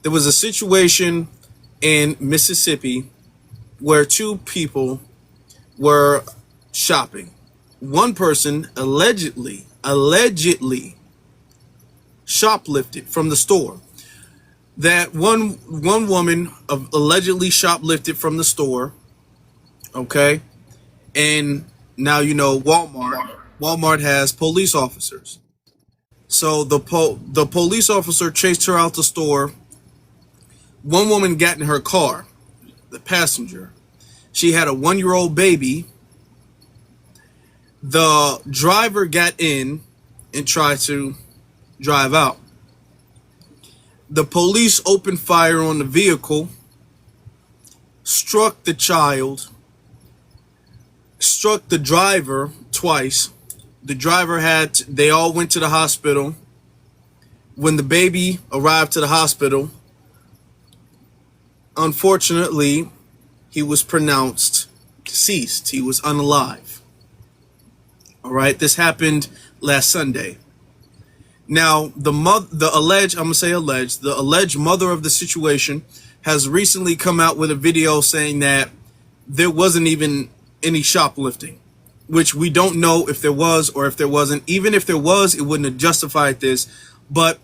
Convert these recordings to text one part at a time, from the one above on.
There was a situation in Mississippi where two people were shopping. One person allegedly shoplifted from the store. That one woman allegedly shoplifted from the store. Okay, and now you know Walmart has police officers. So the police officer chased her out the store. One woman got in her car, the passenger. She had a 1-year-old baby. The driver got in and tried to drive out. The police opened fire on the vehicle, struck the child, struck the driver twice. They all went to the hospital. When the baby arrived to the hospital, unfortunately, he was pronounced deceased. He was unalive. All right, this happened last Sunday. Now, the alleged mother of the situation has recently come out with a video saying that there wasn't even any shoplifting, which we don't know if there was or if there wasn't. Even if there was, it wouldn't have justified this, but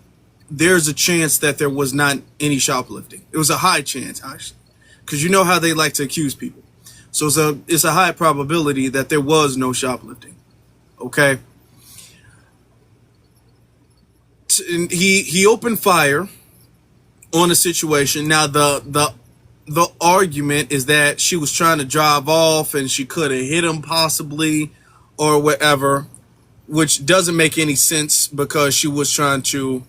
there's a chance that there was not any shoplifting. It was a high chance, actually, because you know how they like to accuse people. So it's a high probability that there was no shoplifting. Okay. And he opened fire on the situation. Now the argument is that she was trying to drive off and she could have hit him possibly or whatever, which doesn't make any sense because she was trying to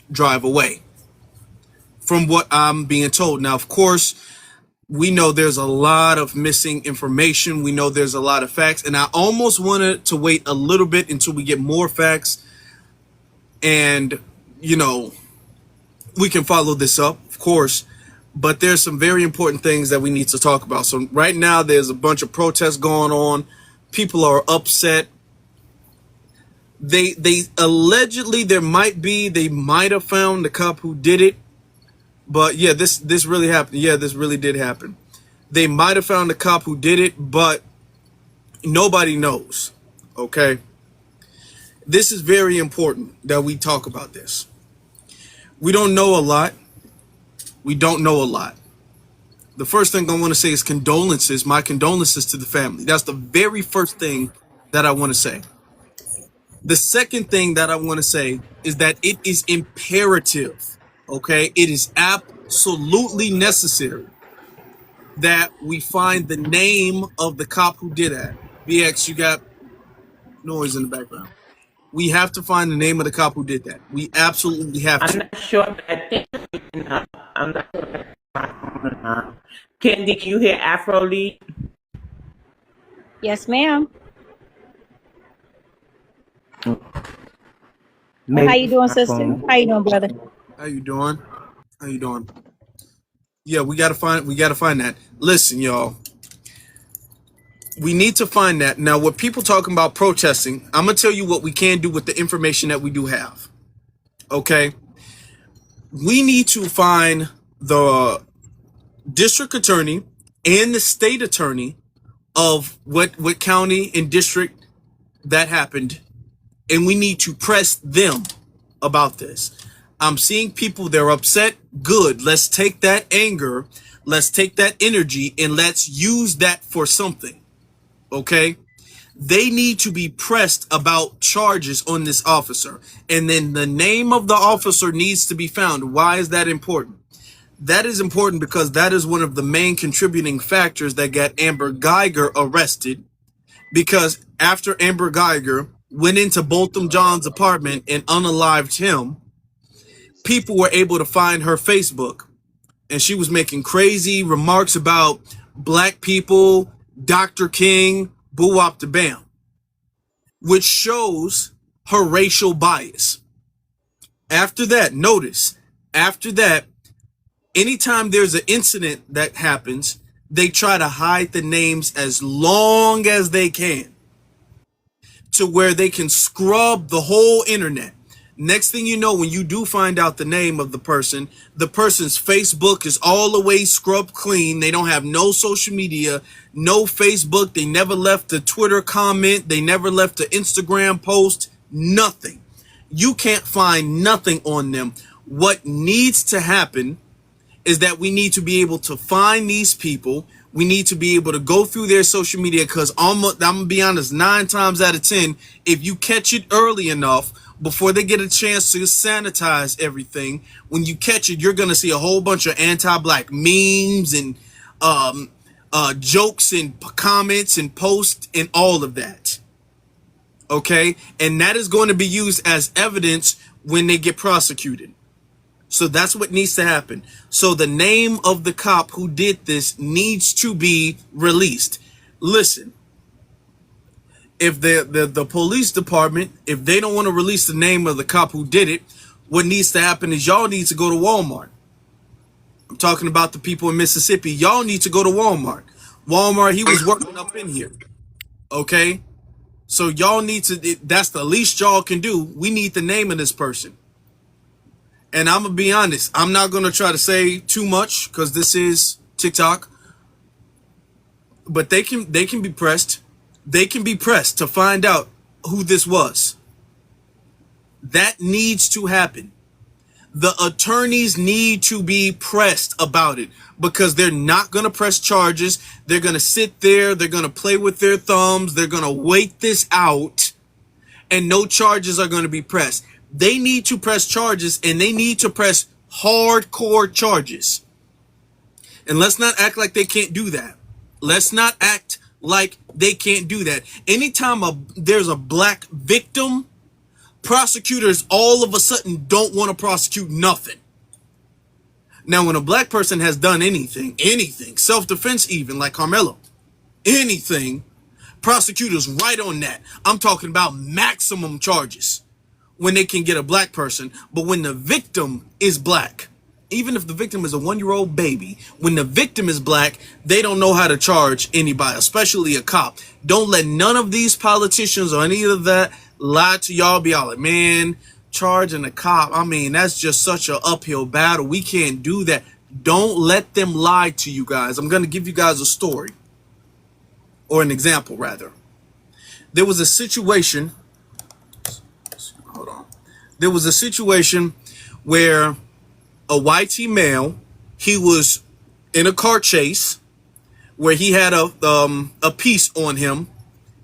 drive away, from what I'm being told. Now, of course, we know there's a lot of missing information. We know there's a lot of facts, and I almost wanted to wait a little bit until we get more facts, and we can follow this up, of course, but there's some very important things that we need to talk about. So right now there's a bunch of protests going on. People are upset. They allegedly they might have found the cop who did it. But yeah, this really happened. Yeah, this really did happen. They might have found the cop who did it, but nobody knows. Okay? This is very important that we talk about this. We don't know a lot. We don't know a lot. The first thing I want to say is condolences. My condolences to the family. That's the very first thing that I want to say. The second thing that I want to say is that it is imperative, okay? It is absolutely necessary that we find the name of the cop who did that. BX, you got noise in the background. We have to find the name of the cop who did that. We absolutely have to. I'm not sure, but I think I'm not sure. Ken, did you hear Afro Lead? Yes, ma'am. Maybe How you doing, my sister? phone. How you doing, brother? How you doing? How you doing? Yeah, we gotta find that. Listen, y'all. We need to find that. Now, what people talking about protesting, I'm gonna tell you what we can do with the information that we do have. Okay? We need to find the district attorney and the state attorney of what county and district that happened, and we need to press them about this. I'm seeing people, they're upset. Good. Let's take that anger, let's take that energy, and let's use that for something. Okay? They need to be pressed about charges on this officer, and then the name of the officer needs to be found. Why is that important? That is important because that is one of the main contributing factors that got Amber Geiger arrested, because after Amber Geiger went into Botham Jean's apartment and unalived him, people were able to find her Facebook, and she was making crazy remarks about black people, Dr. King, boo wop the bam, which shows her racial bias. After that, anytime there's an incident that happens, they try to hide the names as long as they can, to where they can scrub the whole internet. Next thing you know, when you do find out the name of the person's Facebook is all the way scrubbed clean. They don't have no social media, no Facebook. They never left a Twitter comment. They never left an Instagram post, nothing. You can't find nothing on them. What needs to happen is that we need to be able to find these people. We need to be able to go through their social media, because I'm going to be honest, 9 times out of 10, if you catch it early enough, before they get a chance to sanitize everything, when you catch it, you're going to see a whole bunch of anti-black memes and jokes and comments and posts and all of that. Okay? And that is going to be used as evidence when they get prosecuted. So that's what needs to happen. So the name of the cop who did this needs to be released. Listen, if the police department, if they don't want to release the name of the cop who did it, what needs to happen is y'all need to go to Walmart. I'm talking about the people in Mississippi. Y'all need to go to Walmart. Walmart, he was working up in here. Okay? So y'all need to, that's the least y'all can do. We need the name of this person. And I'm going to be honest, I'm not going to try to say too much because this is TikTok. But they can be pressed. They can be pressed to find out who this was. That needs to happen. The attorneys need to be pressed about it, because they're not going to press charges. They're going to sit there. They're going to play with their thumbs. They're going to wait this out, and no charges are going to be pressed. They need to press charges, and they need to press hardcore charges. And let's not act like they can't do that. Let's not act like they can't do that. Anytime there's a black victim, prosecutors all of a sudden don't want to prosecute nothing. Now, when a black person has done anything, self-defense even, like Carmelo, anything, prosecutors right on that. I'm talking about maximum charges when they can get a black person. But when the victim is black, even if the victim is a 1-year-old baby, when the victim is black, they don't know how to charge anybody, especially a cop. Don't let none of these politicians or any of that lie to y'all. Be all like, man, charging a cop, I mean, that's just such an uphill battle. We can't do that. Don't let them lie to you guys. I'm going to give you guys a story, or an example rather. There was a situation, hold on. There was a situation where a YT male, he was in a car chase where he had a piece on him,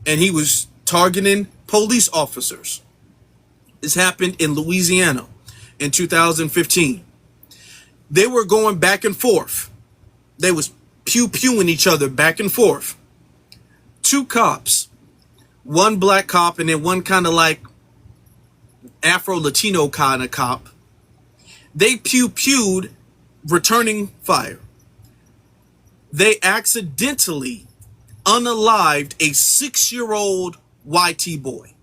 and he was targeting police officers. This happened in Louisiana in 2015. They were going back and forth. They was pew-pewing each other back and forth. 2 cops, one black cop and then one kind of like Afro-Latino kind of cop. They pew-pewed, returning fire. They accidentally unalived a 6-year-old YT boy.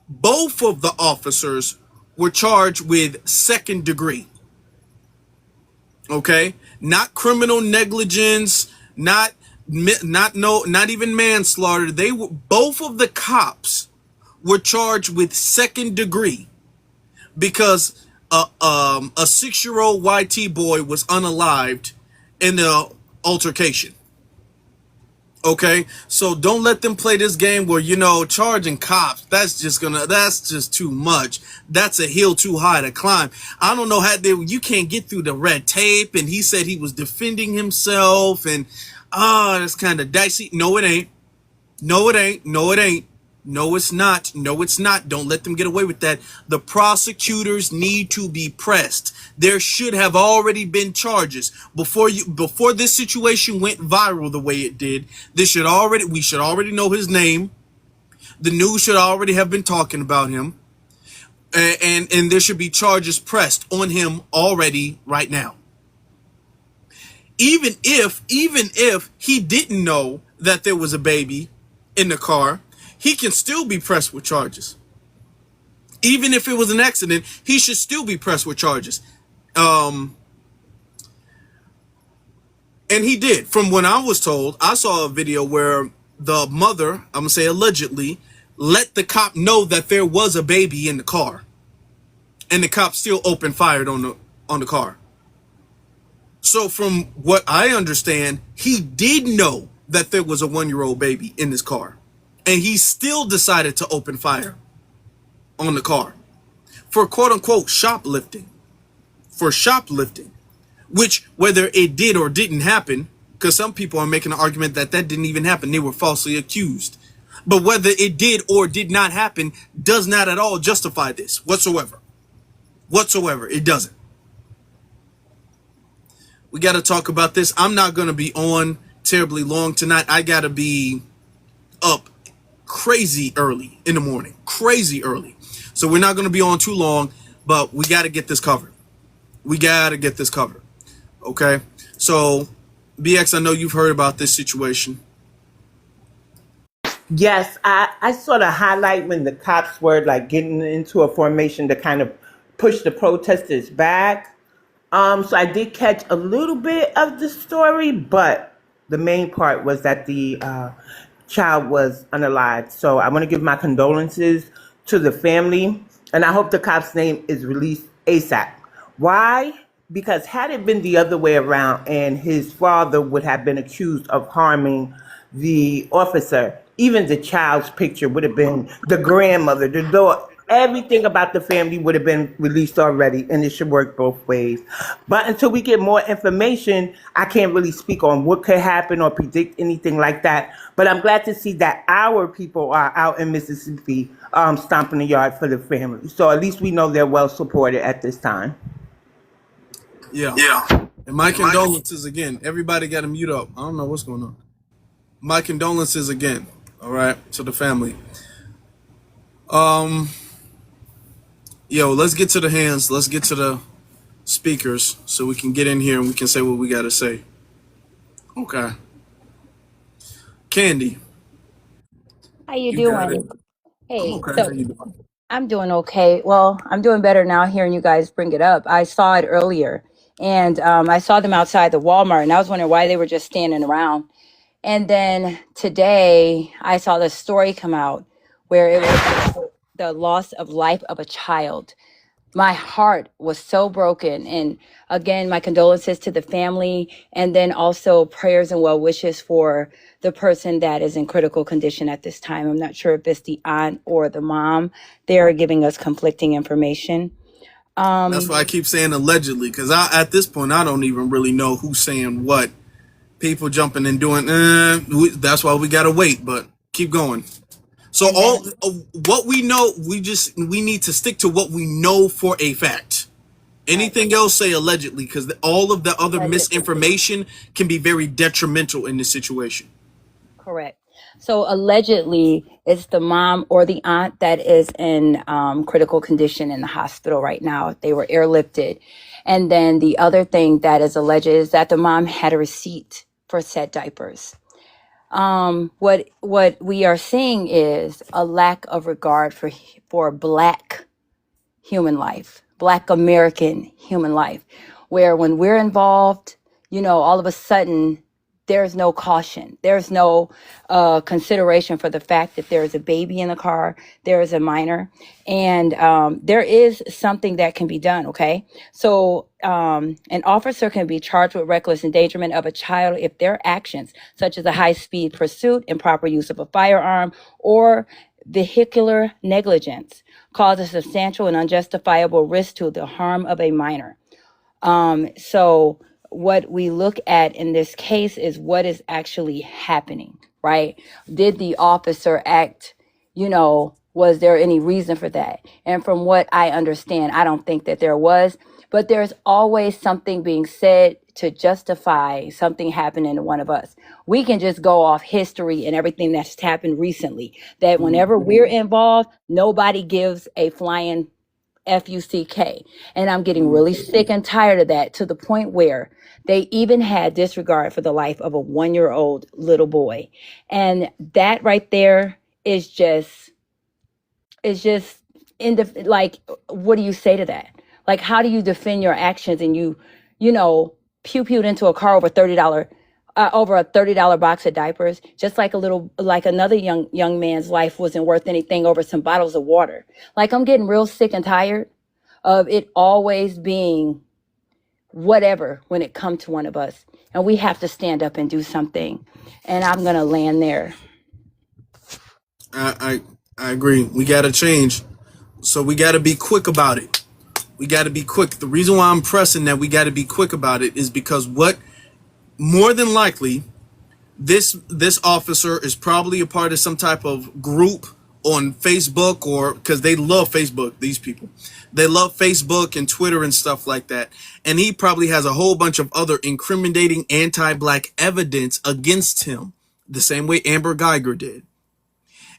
Both of the officers were charged with 2nd degree. Okay? Not criminal negligence, not even manslaughter. Both of the cops were charged with 2nd degree because a 6-year-old YT boy was unalived in the altercation. Okay, so don't let them play this game where, you know, charging cops, that's just too much. That's a hill too high to climb. I don't know how you can't get through the red tape, and he said he was defending himself, and that's kind of dicey. No, it ain't. No, it ain't. No, it ain't. No, it's not. No, it's not. Don't let them get away with that. The prosecutors need to be pressed. There should have already been charges before this situation went viral the way it did. We should already know his name. The news should already have been talking about him. And there should be charges pressed on him already right now. Even if he didn't know that there was a baby in the car, he can still be pressed with charges. Even if it was an accident, he should still be pressed with charges. And he did. From when I was told, I saw a video where the mother, I'm going to say allegedly, let the cop know that there was a baby in the car, and the cop still opened fire on the car. So from what I understand, he did know that there was a 1-year-old baby in this car, and he still decided to open fire on the car for quote unquote shoplifting. For shoplifting, which whether it did or didn't happen, because some people are making an argument that that didn't even happen, they were falsely accused. But whether it did or did not happen does not at all justify this whatsoever. Whatsoever, it doesn't. We got to talk about this. I'm not going to be on terribly long tonight. I got to be up crazy early in the morning. Crazy early. So we're not going to be on too long, but we got to get this covered. We got to get this covered. Okay? So, BX, I know you've heard about this situation. Yes, I sort of highlight when the cops were like getting into a formation to kind of push the protesters back. So I did catch a little bit of the story, but the main part was that the child was unalived. So I want to give my condolences to the family, and I hope the cop's name is released ASAP. Why? Because had it been the other way around and his father would have been accused of harming the officer, even the child's picture would have been, the grandmother, the daughter, everything about the family would have been released already, and it should work both ways. But until we get more information, I can't really speak on what could happen or predict anything like that. But I'm glad to see that our people are out in Mississippi stomping the yard for the family. So at least we know they're well supported at this time. Yeah. And my condolences again. Everybody got to mute up. I don't know what's going on. My condolences again. All right, to the family. Yo, let's get to the hands. Let's get to the speakers so we can get in here and we can say what we got to say. Okay. Candy, How you you got it. doing? Hey, Okay. so How you doing? I'm doing okay. Well, I'm doing better now hearing you guys bring it up. I saw it earlier, and I saw them outside the Walmart, and I was wondering why they were just standing around. And then today, I saw the story come out where it was the loss of life of a child. My heart was so broken. And again, my condolences to the family, and then also prayers and well wishes for the person that is in critical condition at this time. I'm not sure if it's the aunt or the mom. They are giving us conflicting information. That's why I keep saying allegedly, because at this point, I don't even really know who's saying what. People jumping and doing, that's why we got to wait, but keep going. So And all then, what we know, we need to stick to what we know for a fact. right, Anything else, say allegedly, because all of the other allegedly. misinformation can be very detrimental in this situation. Correct. So allegedly, it's the mom or the aunt that is in critical condition in the hospital right now. They were airlifted. And then the other thing that is alleged is that the mom had a receipt for said diapers. What we are seeing is a lack of regard for Black human life, Black American human life, where when we're involved, all of a sudden there's no caution. There's no consideration for the fact that there is a baby in the car, there is a minor, and there is something that can be done, okay? So an officer can be charged with reckless endangerment of a child if their actions, such as a high-speed pursuit, improper use of a firearm, or vehicular negligence, cause a substantial and unjustifiable risk to the harm of a minor. So what we look at in this case is what is actually happening, right? Did the officer act, was there any reason for that? And from what I understand, I don't think that there was, but there's always something being said to justify something happening to one of us. We can just go off history and everything that's happened recently, that whenever we're involved, nobody gives a flying FUCK. And I'm getting really sick and tired of that, to the point where they even had disregard for the life of a 1-year-old little boy. And that right there is just like, what do you say to that? Like, how do you defend your actions and you pew-pewed into a car over $30 over a $30 box of diapers, just like like another young man's life wasn't worth anything over some bottles of water. Like, I'm getting real sick and tired of it always being whatever when it comes to one of us, and we have to stand up and do something. And I'm gonna land there. I agree. We got to change. So we got to be quick about it. We got to be quick. The reason why I'm pressing that we got to be quick about it is because what more than likely this officer is probably a part of some type of group on Facebook, or because they love Facebook, these people. They love Facebook and Twitter and stuff like that. And he probably has a whole bunch of other incriminating anti-black evidence against him, the same way Amber Geiger did.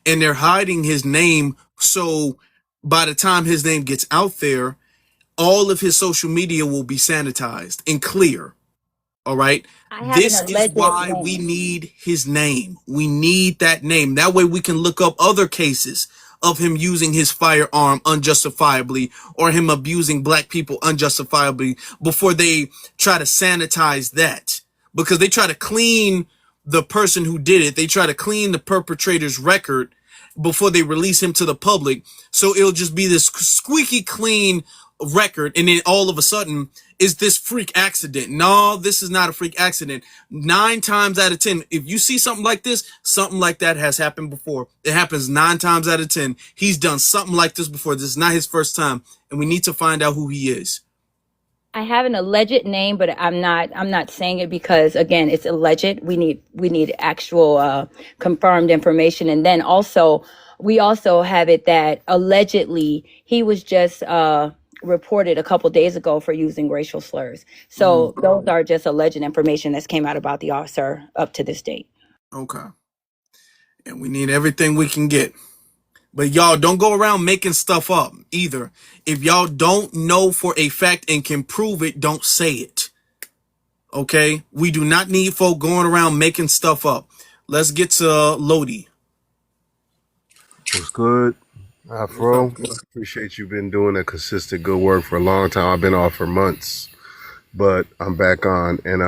And they're hiding his name, so by the time his name gets out there, all of his social media will be sanitized and clear. All right. I have This an is alleged why we name. need his name. We need that name. That way we can look up other cases of him using his firearm unjustifiably, or him abusing black people unjustifiably, before they try to sanitize that. Because they try to clean the person who did it. They try to clean the perpetrator's record before they release him to the public. So it'll just be this squeaky clean record, and then all of a sudden is this freak accident. No, this is not a freak accident. 9 times out of 10, if you see something like this, something like that has happened before. It happens 9 times out of 10. He's done something like this before. This is not his first time, and we need to find out who he is. I have an alleged name, but I'm not saying it because, again, it's alleged. We need actual confirmed information. And then also we also have it that allegedly he was just reported a couple days ago for using racial slurs. So those are just alleged information that's came out about the officer up to this date. Okay. And we need everything we can get. But y'all don't go around making stuff up either. If y'all don't know for a fact and can prove it, don't say it. Okay? We do not need folk going around making stuff up. Let's get to Lodi. What's good? Afro, appreciate you been doing a consistent good work for a long time. I've been off for months, but I'm back on. And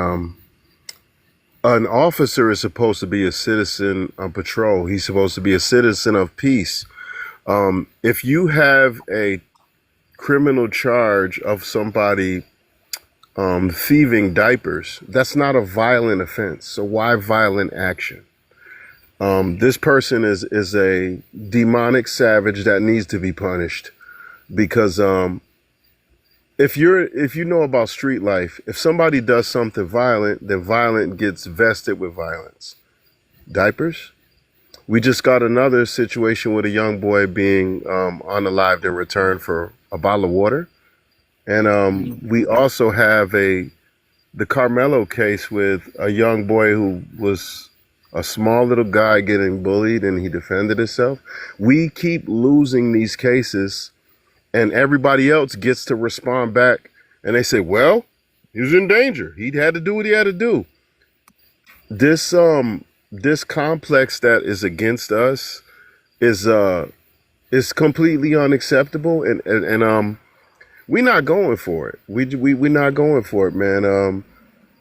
an officer is supposed to be a citizen on patrol. He's supposed to be a citizen of peace. If you have a criminal charge of somebody thieving diapers, that's not a violent offense. So why violent action? This person is a demonic savage that needs to be punished, because if you know about street life, if somebody does something violent, then violent gets vested with violence. Diapers? We just got another situation with a young boy being unalived in return for a bottle of water. And we also have the Carmelo case with a young boy who was a small little guy getting bullied and he defended himself. We keep losing these cases, and everybody else gets to respond back and they say, well, he was in danger. He had to do what he had to do. This complex that is against us is completely unacceptable, and we're not going for it. We're not going for it, man.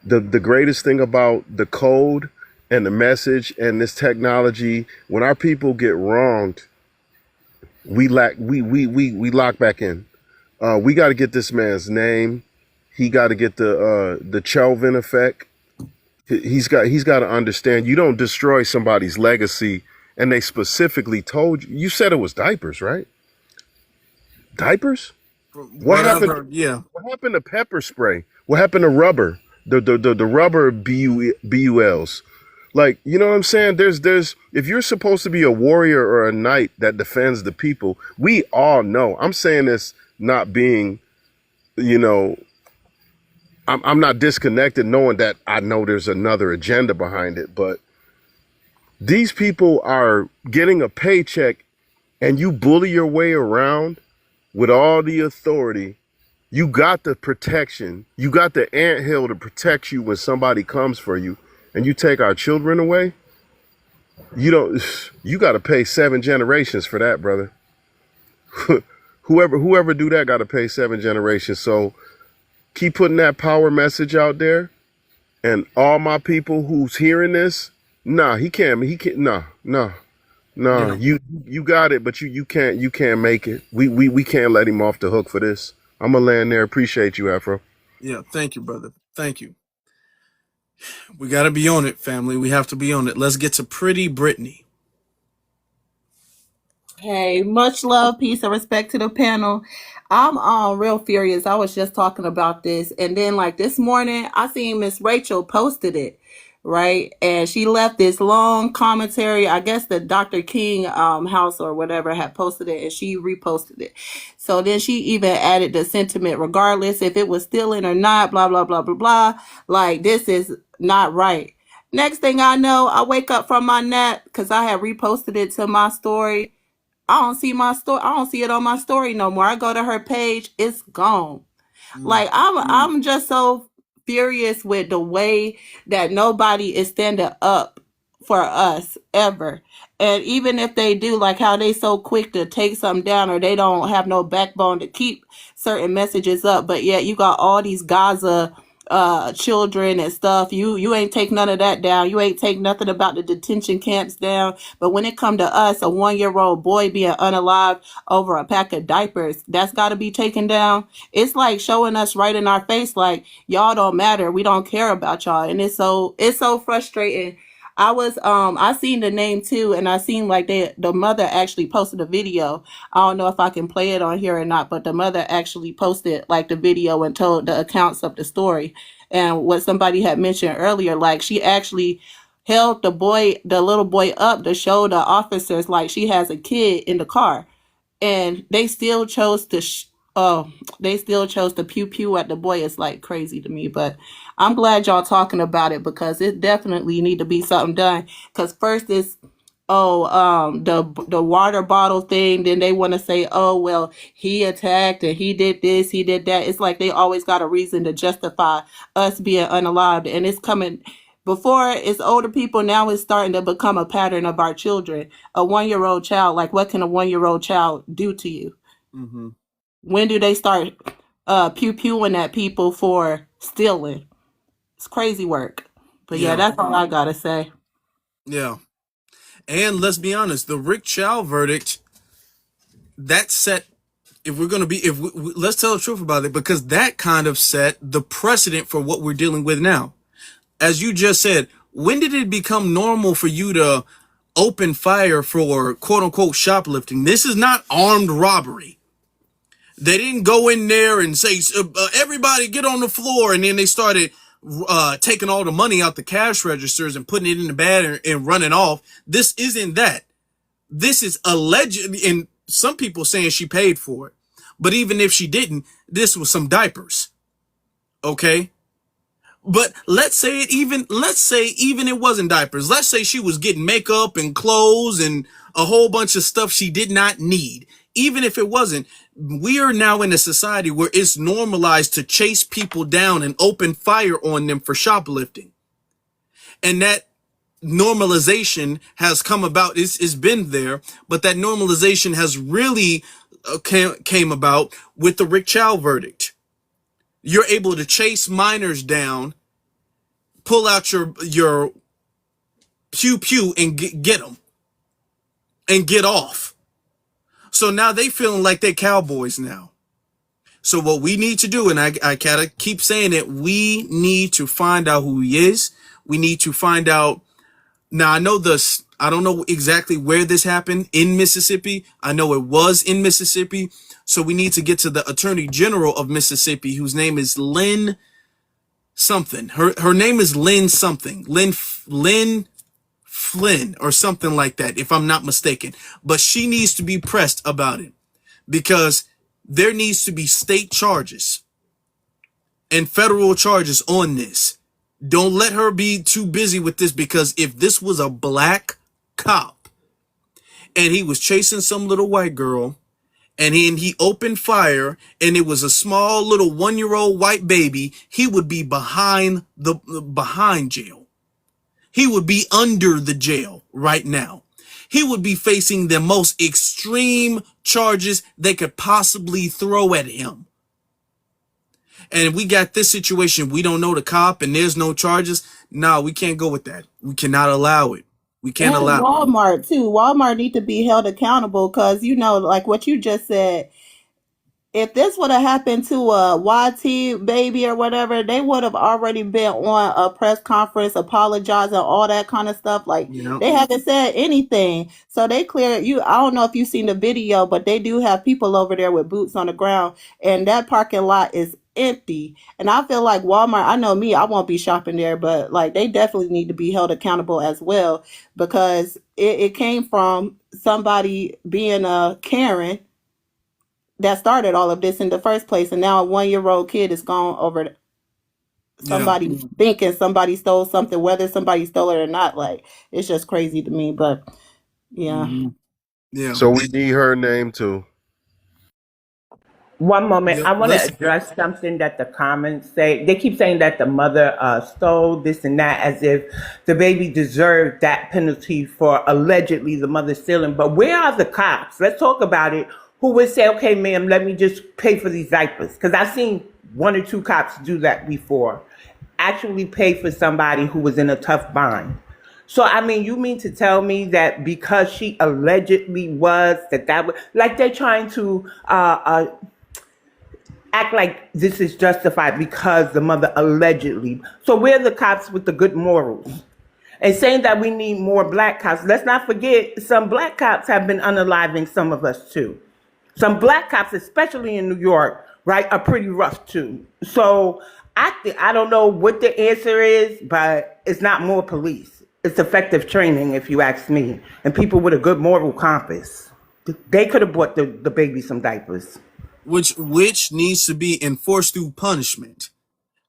The greatest thing about the code and the message and this technology, when our people get wronged, we lock back in. We got to get this man's name. He got to get the Chauvin effect. He's got to understand, you don't destroy somebody's legacy. And they specifically told you said it was diapers, right? Diapers? What happened? Yeah. What happened to pepper spray? What happened to rubber? The rubber BULs. Like, you know what I'm saying? There's if you're supposed to be a warrior or a knight that defends the people, we all know. I'm saying this not being, I'm not disconnected, knowing that I know there's another agenda behind it, but these people are getting a paycheck and you bully your way around with all the authority. You got the protection. You got the anthill to protect you when somebody comes for you, and you take our children away. You got to pay 7 generations for that, brother. whoever do that got to pay 7 generations. So keep putting that power message out there. And all my people who's hearing this, nah, he can't. He can't. Nah, nah, nah. Yeah. You got it, but you can't make it. We can't let him off the hook for this. I'm gonna land there. Appreciate you, Afro. Yeah. Thank you, brother. Thank you. We got to be on it, family. We have to be on it. Let's get to Pretty Brittany. Hey, much love, peace, and respect to the panel. I'm real furious. I was just talking about this, and then like this morning, I seen Miss Rachel posted it, right? And she left this long commentary. I guess the Dr. King house or whatever had posted it, and she reposted it. So then she even added the sentiment, regardless if it was stealing or not, blah blah blah blah blah. Like this is not right. Next thing I know, I wake up from my nap because I had reposted it to my story. I don't see my story. I don't see it on my story no more. I go to her page, it's gone. Mm. Like I'm just so furious with the way that nobody is standing up for us ever. And even if they do, like how they so quick to take something down or they don't have no backbone to keep certain messages up, but yet you got all these Gaza children and stuff. You ain't take none of that down. You ain't take nothing about the detention camps down. But when it come to us, a 1-year-old boy being unalive over a pack of diapers, that's got to be taken down. It's like showing us right in our face, like y'all don't matter. We don't care about y'all, and it's so frustrating. I seen the name too, and I seen like the mother actually posted a video. I don't know if I can play it on here or not, but the mother actually posted like the video and told the accounts of the story. And what somebody had mentioned earlier, like she actually held the little boy up to show the officers like she has a kid in the car, and they still chose to pew pew at the boy. It's like crazy to me, but I'm glad y'all talking about it because it definitely need to be something done. Because first is the water bottle thing, then they want to say, oh well, he attacked and he did this, he did that. It's like they always got a reason to justify us being unalived, and it's coming. Before it's older people, now it's starting to become a pattern of our children. A 1-year-old child, like what can a 1-year-old child do to you? Mm-hmm. When do they start pew pewing at people for stealing? It's crazy work. But yeah, Yeah. that's all I gotta say. Yeah. And let's be honest, the Rick Chow verdict, that set, if we're going to be, let's tell the truth about it, because that kind of set the precedent for what we're dealing with now. As you just said, when did it become normal for you to open fire for quote unquote shoplifting? This is not armed robbery. They didn't go in there and say, everybody get on the floor. And then they started taking all the money out the cash registers and putting it in the bag and running off. This isn't that. This is alleged, and some people saying she paid for it. But even if she didn't, this was some diapers. Okay? But let's say even it wasn't diapers. Let's say she was getting makeup and clothes and a whole bunch of stuff she did not need. Even if it wasn't, we are now in a society where it's normalized to chase people down and open fire on them for shoplifting. And that normalization has come about. It's been there, but that normalization has really came about with the Rick Chow verdict. You're able to chase minors down, pull out your pew pew and get them and get off. So now they feeling like they cowboys now. So what we need to do, and I gotta keep saying it, we need to find out who he is. We need to find out. Now I know this. I don't know exactly where this happened in Mississippi. I know it was in Mississippi. So we need to get to the Attorney General of Mississippi, whose name is Lynn something. Her name is Lynn something. Lynn Flynn or something like that, if I'm not mistaken. But she needs to be pressed about it because there needs to be state charges and federal charges on this. Don't let her be too busy with this, because if this was a black cop and he was chasing some little white girl and he opened fire and it was a small little 1-year-old white baby, he would be behind jail. He would be under the jail right now. He would be facing the most extreme charges they could possibly throw at him. and we got this situation, we don't know the cop and there's no charges. No, we can't go with that. We cannot allow it. We can't And allow it. Walmart too. Walmart need to be held accountable because like what you just said, if this would have happened to a YT baby or whatever, they would have already been on a press conference apologizing, all that kind of stuff. Like You know, they haven't said anything. So they clear you. I don't know if you've seen the video, but they do have people over there with boots on the ground, and that parking lot is empty. And I feel like Walmart, I know me, I won't be shopping there, but like they definitely need to be held accountable as well because it came from somebody being a Karen that started all of this in the first place, and now a 1-year-old kid is gone over yeah, somebody thinking somebody stole something, whether somebody stole it or not. Like it's just crazy to me, but yeah. yeah, So we need her name too. One moment. yeah. I want to Let's. address something that the comments say. They keep saying that the mother stole this and that as if the baby deserved that penalty for allegedly the mother stealing. But where are the cops? Let's talk about it. Who would say, okay, ma'am, let me just pay for these diapers? Because I've seen 1 or 2 cops do that before. Actually pay for somebody who was in a tough bind. So, I mean, you mean to tell me that because she allegedly was, that was, like they're trying to act like this is justified because the mother allegedly. So where are the cops with the good morals? And saying that we need more black cops. Let's not forget some black cops have been unaliving some of us too. Some black cops, especially in New York, right, are pretty rough too. So I don't know what the answer is, but it's not more police. It's effective training, if you ask me, and people with a good moral compass. They could have bought the baby some diapers. Which needs to be enforced through punishment.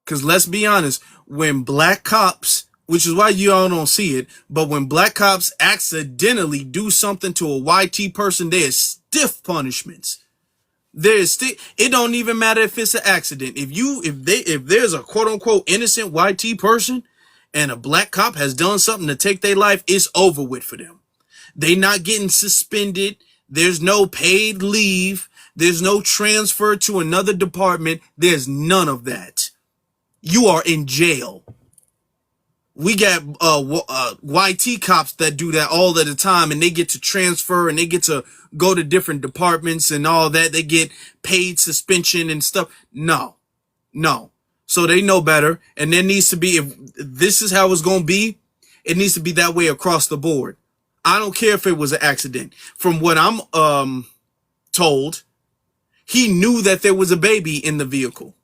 Because let's be honest, when black cops, which is why you all don't see it, but when black cops accidentally do something to a YT person, there's stiff punishments. It don't even matter if it's an accident. If there's a quote unquote innocent YT person and a black cop has done something to take their life, it's over with for them. They not getting suspended. There's no paid leave. There's no transfer to another department. There's none of that. You are in jail. We got YT cops that do that all of the time, and they get to transfer and they get to go to different departments and all that. They get paid suspension and stuff. No. So they know better, and there needs to be, if this is how it's going to be, it needs to be that way across the board. I don't care if it was an accident. From what I'm told, he knew that there was a baby in the vehicle.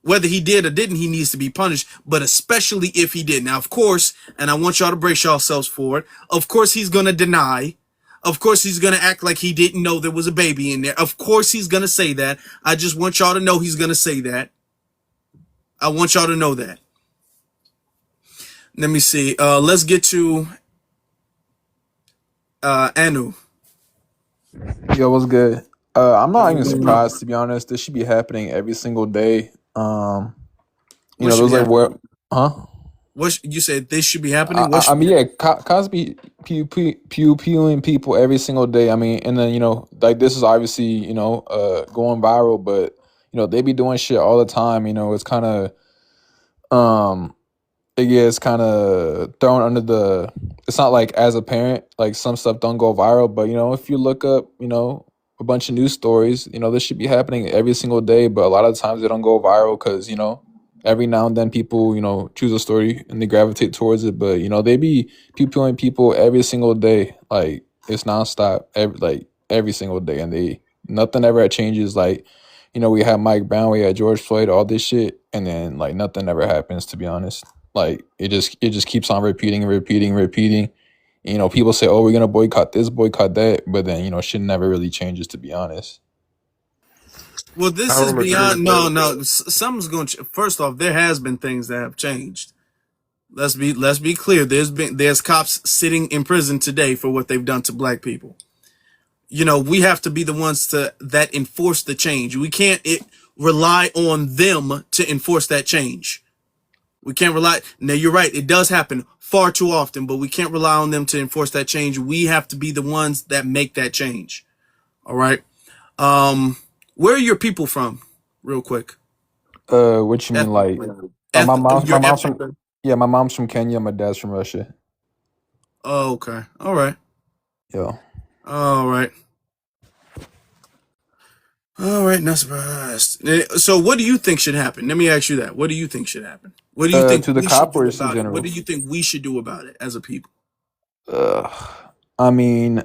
Whether he did or didn't, he needs to be punished, but especially if he did. Now, of course, and I want y'all to brace yourselves for it, of course he's going to deny. Of course he's going to act like he didn't know there was a baby in there. Of course he's going to say that. I just want y'all to know he's going to say that. I want y'all to know that. Let me see. Let's get to Anu. Yo, what's good? I'm not even surprised, to be honest. This should be happening every single day. What should Those be like where, huh? What you said this should be happening? What I should mean, yeah, Cosby pew-pewing people every single day. I mean, and then like this is obviously going viral, but they be doing shit all the time. It's kind of it gets kind of thrown under the. It's not like as a parent, like some stuff don't go viral, but if you look up, a bunch of news stories, this should be happening every single day, but a lot of times they don't go viral because every now and then people choose a story and they gravitate towards it, but they be people every single day, like it's nonstop, every single day, and nothing ever changes. Like we had Mike Brown, we had George Floyd, all this shit, and then like nothing ever happens, to be honest. Like it just keeps on repeating and repeating and repeating. People say, "Oh, we're gonna boycott this, boycott that," but then shit never really changes, to be honest. Well, this I is don't agree beyond. with No, that. no. Something's going to. First off, there has been things that have changed. Let's be clear. There's cops sitting in prison today for what they've done to black people. We have to be the ones that enforce the change. We can't rely on them to enforce that change. We can't rely. Now, you're right. It does happen far too often, but we can't rely on them to enforce that change. We have to be the ones that make that change. All right. Where are your people from? Real quick. What you mean, Ethnically. like? My mom's Your ethnic. from, yeah, my mom's from Kenya. My dad's from Russia. Oh, okay. All right. Yeah. All right. All right. Not surprised. So, what do you think should happen? Let me ask you that. What do you think should happen? What do you think To the we should cop or do just in about it? What do general? you think we should do about it as a people? Uh, I mean,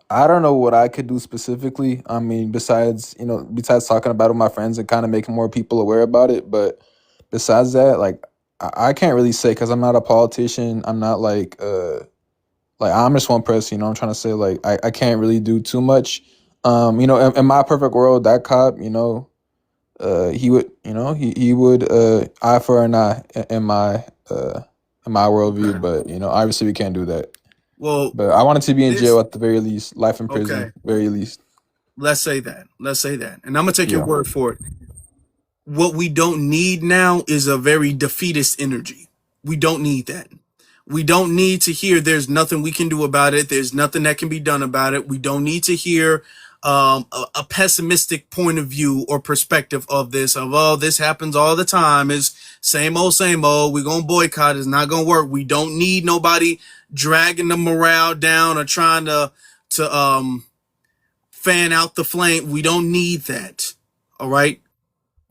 I don't know what I could do specifically. I mean, besides talking about it with my friends and kind of making more people aware about it. But besides that, like, I can't really say because I'm not a politician. I'm not like I'm just one person. I'm trying to say like I can't really do too much. In my perfect world, that cop, he would, he would eye for an eye in my worldview. Okay. But obviously we can't do that. Well, But I wanted to be in this. jail at the very least, life in Okay. prison, very least. Let's say that. Let's say that. And I'm gonna take your Yeah. word for it. What we don't need now is a very defeatist energy. We don't need that. We don't need to hear there's nothing we can do about it. There's nothing that can be done about it. We don't need to hear a pessimistic point of view or perspective of this, of, oh, this happens all the time. Is same old, same old. We're going to boycott. It's not going to work. We don't need nobody dragging the morale down or trying to fan out the flame. We don't need that. All right.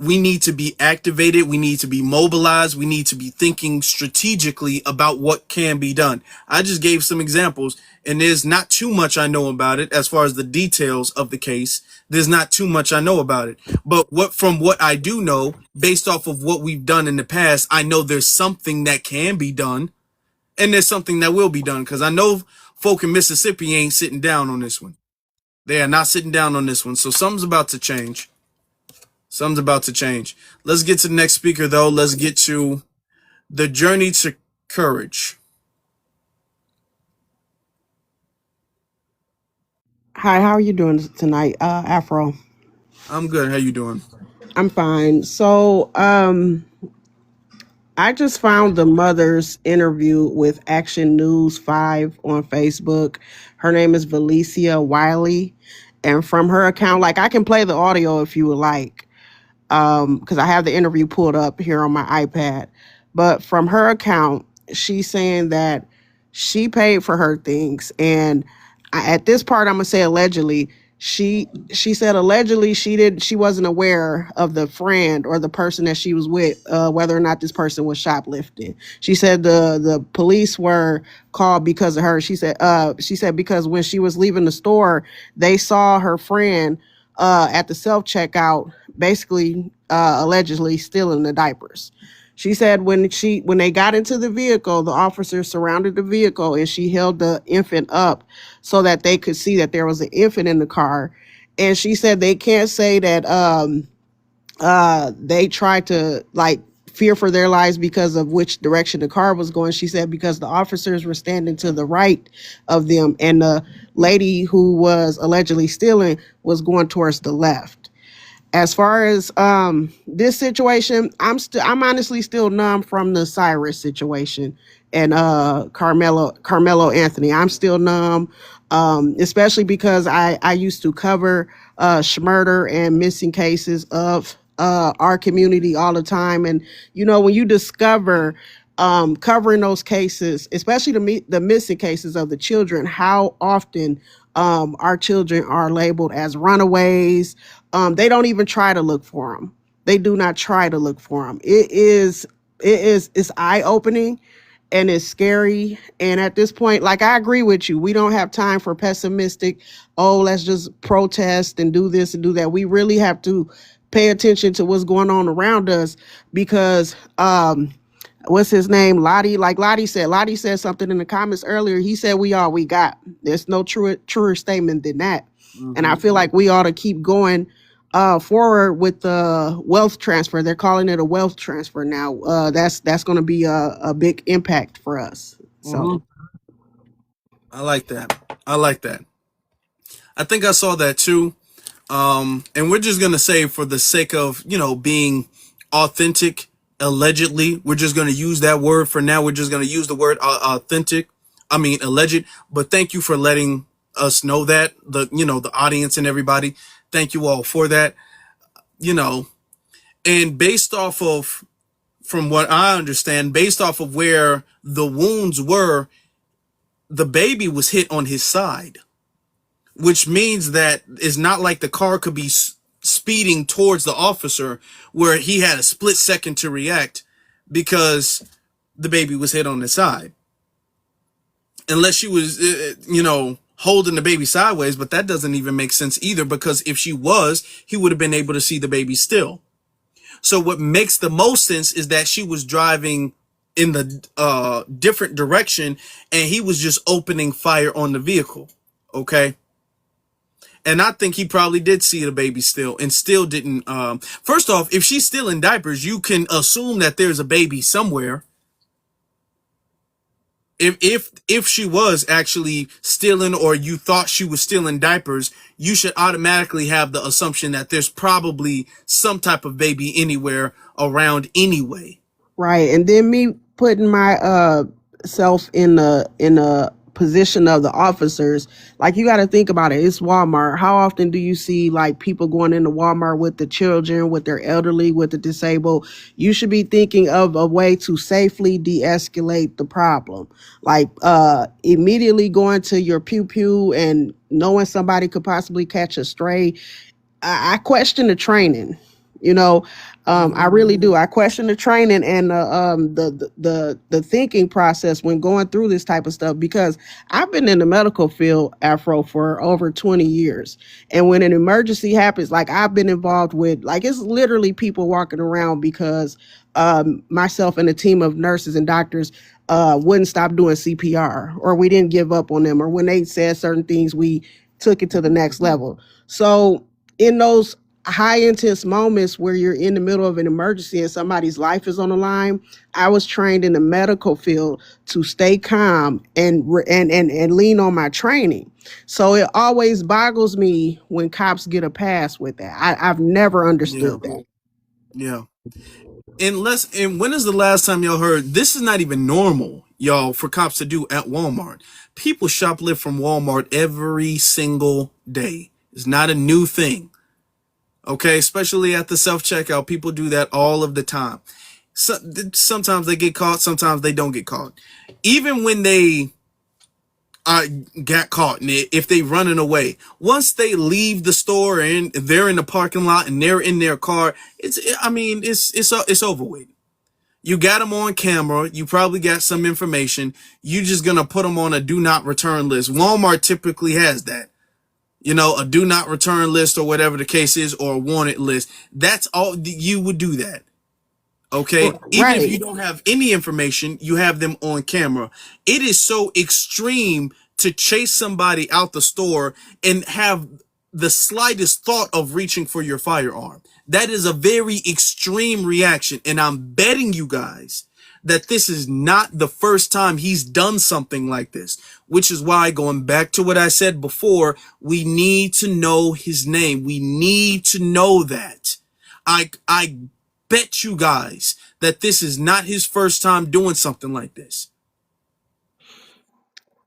We need to be activated. We need to be mobilized. We need to be thinking strategically about what can be done. I just gave some examples, and there's not too much I know about it as far as the details of the case. There's not too much I know about it. But from what I do know, based off of what we've done in the past, I know there's something that can be done, and there's something that will be done, because I know folk in Mississippi ain't sitting down on this one. They are not sitting down on this one. So something's about to change. Something's about to change. Let's get to the next speaker, though. Let's get to the journey to courage. Hi, how are you doing tonight, Afro? I'm good. How you doing? I'm fine. So, I just found the mother's interview with Action News 5 on Facebook. Her name is Valicia Wiley. And from her account, like I can play the audio if you would like, because I have the interview pulled up here on my iPad. But from her account, she's saying that she paid for her things, and at this part, I'm gonna say allegedly. She said allegedly she wasn't aware of the friend or the person that she was with, whether or not this person was shoplifting. She said the police were called because of her. She said because when she was leaving the store, they saw her friend at the self checkout, basically allegedly stealing the diapers. She said when they got into the vehicle, the officers surrounded the vehicle and she held the infant up so that they could see that there was an infant in the car. And she said they can't say that they tried to like fear for their lives because of which direction the car was going. She said because the officers were standing to the right of them and the lady who was allegedly stealing was going towards the left. As far as this situation, I'm honestly still numb from the Cyrus situation and Carmelo Anthony. I'm still numb, especially because I used to cover murder and missing cases of our community all the time. And when you discover covering those cases, especially the missing cases of the children, how often our children are labeled as runaways. They don't even try to look for them. They do not try to look for them. It's eye opening and it's scary. And at this point, like I agree with you, we don't have time for pessimistic, oh, let's just protest and do this and do that. We really have to pay attention to what's going on around us because what's his name? Lottie said something in the comments earlier. He said we all we got. There's no truer statement than that. And I feel like we ought to keep going forward with the wealth transfer. They're calling it a wealth transfer now. That's going to be a big impact for us. So I like that. I like that. I think I saw that too. And we're just gonna say, for the sake of being authentic, allegedly, we're just gonna use that word for now. We're just gonna use the word authentic. I mean alleged. But thank you for letting us know that, the audience and everybody. Thank you all for that. And And based off of, from what I understand, based off of where the wounds were, the baby was hit on his side, which means that it's not like the car could be speeding towards the officer where he had a split second to react because the baby was hit on the side. Unless she was, holding the baby sideways, but that doesn't even make sense either, because if she was, he would have been able to see the baby still. So what makes the most sense is that she was driving in the different direction and he was just opening fire on the vehicle. Okay. And I think he probably did see the baby still and still didn't. First off, if she's still in diapers, you can assume that there's a baby somewhere. If she was actually still in, or you thought she was still in diapers, you should automatically have the assumption that there's probably some type of baby anywhere around anyway. Right. And then me putting my self in the position of the officers, like you got to think about it. It's Walmart. How often do you see like people going into Walmart with the children, with their elderly, with the disabled? You should be thinking of a way to safely de-escalate the problem. Like immediately going to your pew pew and knowing somebody could possibly catch a stray. I question the training. I really do. I question the training and the thinking process when going through this type of stuff, because I've been in the medical field, Afro, for over 20 years. And when an emergency happens, like I've been involved with, like it's literally people walking around because myself and a team of nurses and doctors wouldn't stop doing CPR, or we didn't give up on them, or when they said certain things, we took it to the next level. So in those high intense moments where you're in the middle of an emergency and somebody's life is on the line, I was trained in the medical field to stay calm and lean on my training. So it always boggles me when cops get a pass with that. I've never understood that. Yeah. And when is the last time y'all heard this is not even normal, y'all, for cops to do at Walmart? People shoplift from Walmart every single day. It's not a new thing. Okay, especially at the self-checkout, people do that all of the time. So, sometimes they get caught, sometimes they don't get caught. Even when they got caught, and if they running away, once they leave the store and they're in the parking lot and they're in their car, it's over with. You got them on camera. You probably got some information. You just gonna put them on a do not return list. Walmart typically has that. A do not return list or whatever the case is, or a wanted list. That's all you would do that. Okay. Right. Even if you don't have any information, you have them on camera. It is so extreme to chase somebody out the store and have the slightest thought of reaching for your firearm. That is a very extreme reaction. And I'm betting you guys that this is not the first time he's done something like this, which is why, going back to what I said before, we need to know his name. We need to know that. I bet you guys that this is not his first time doing something like this.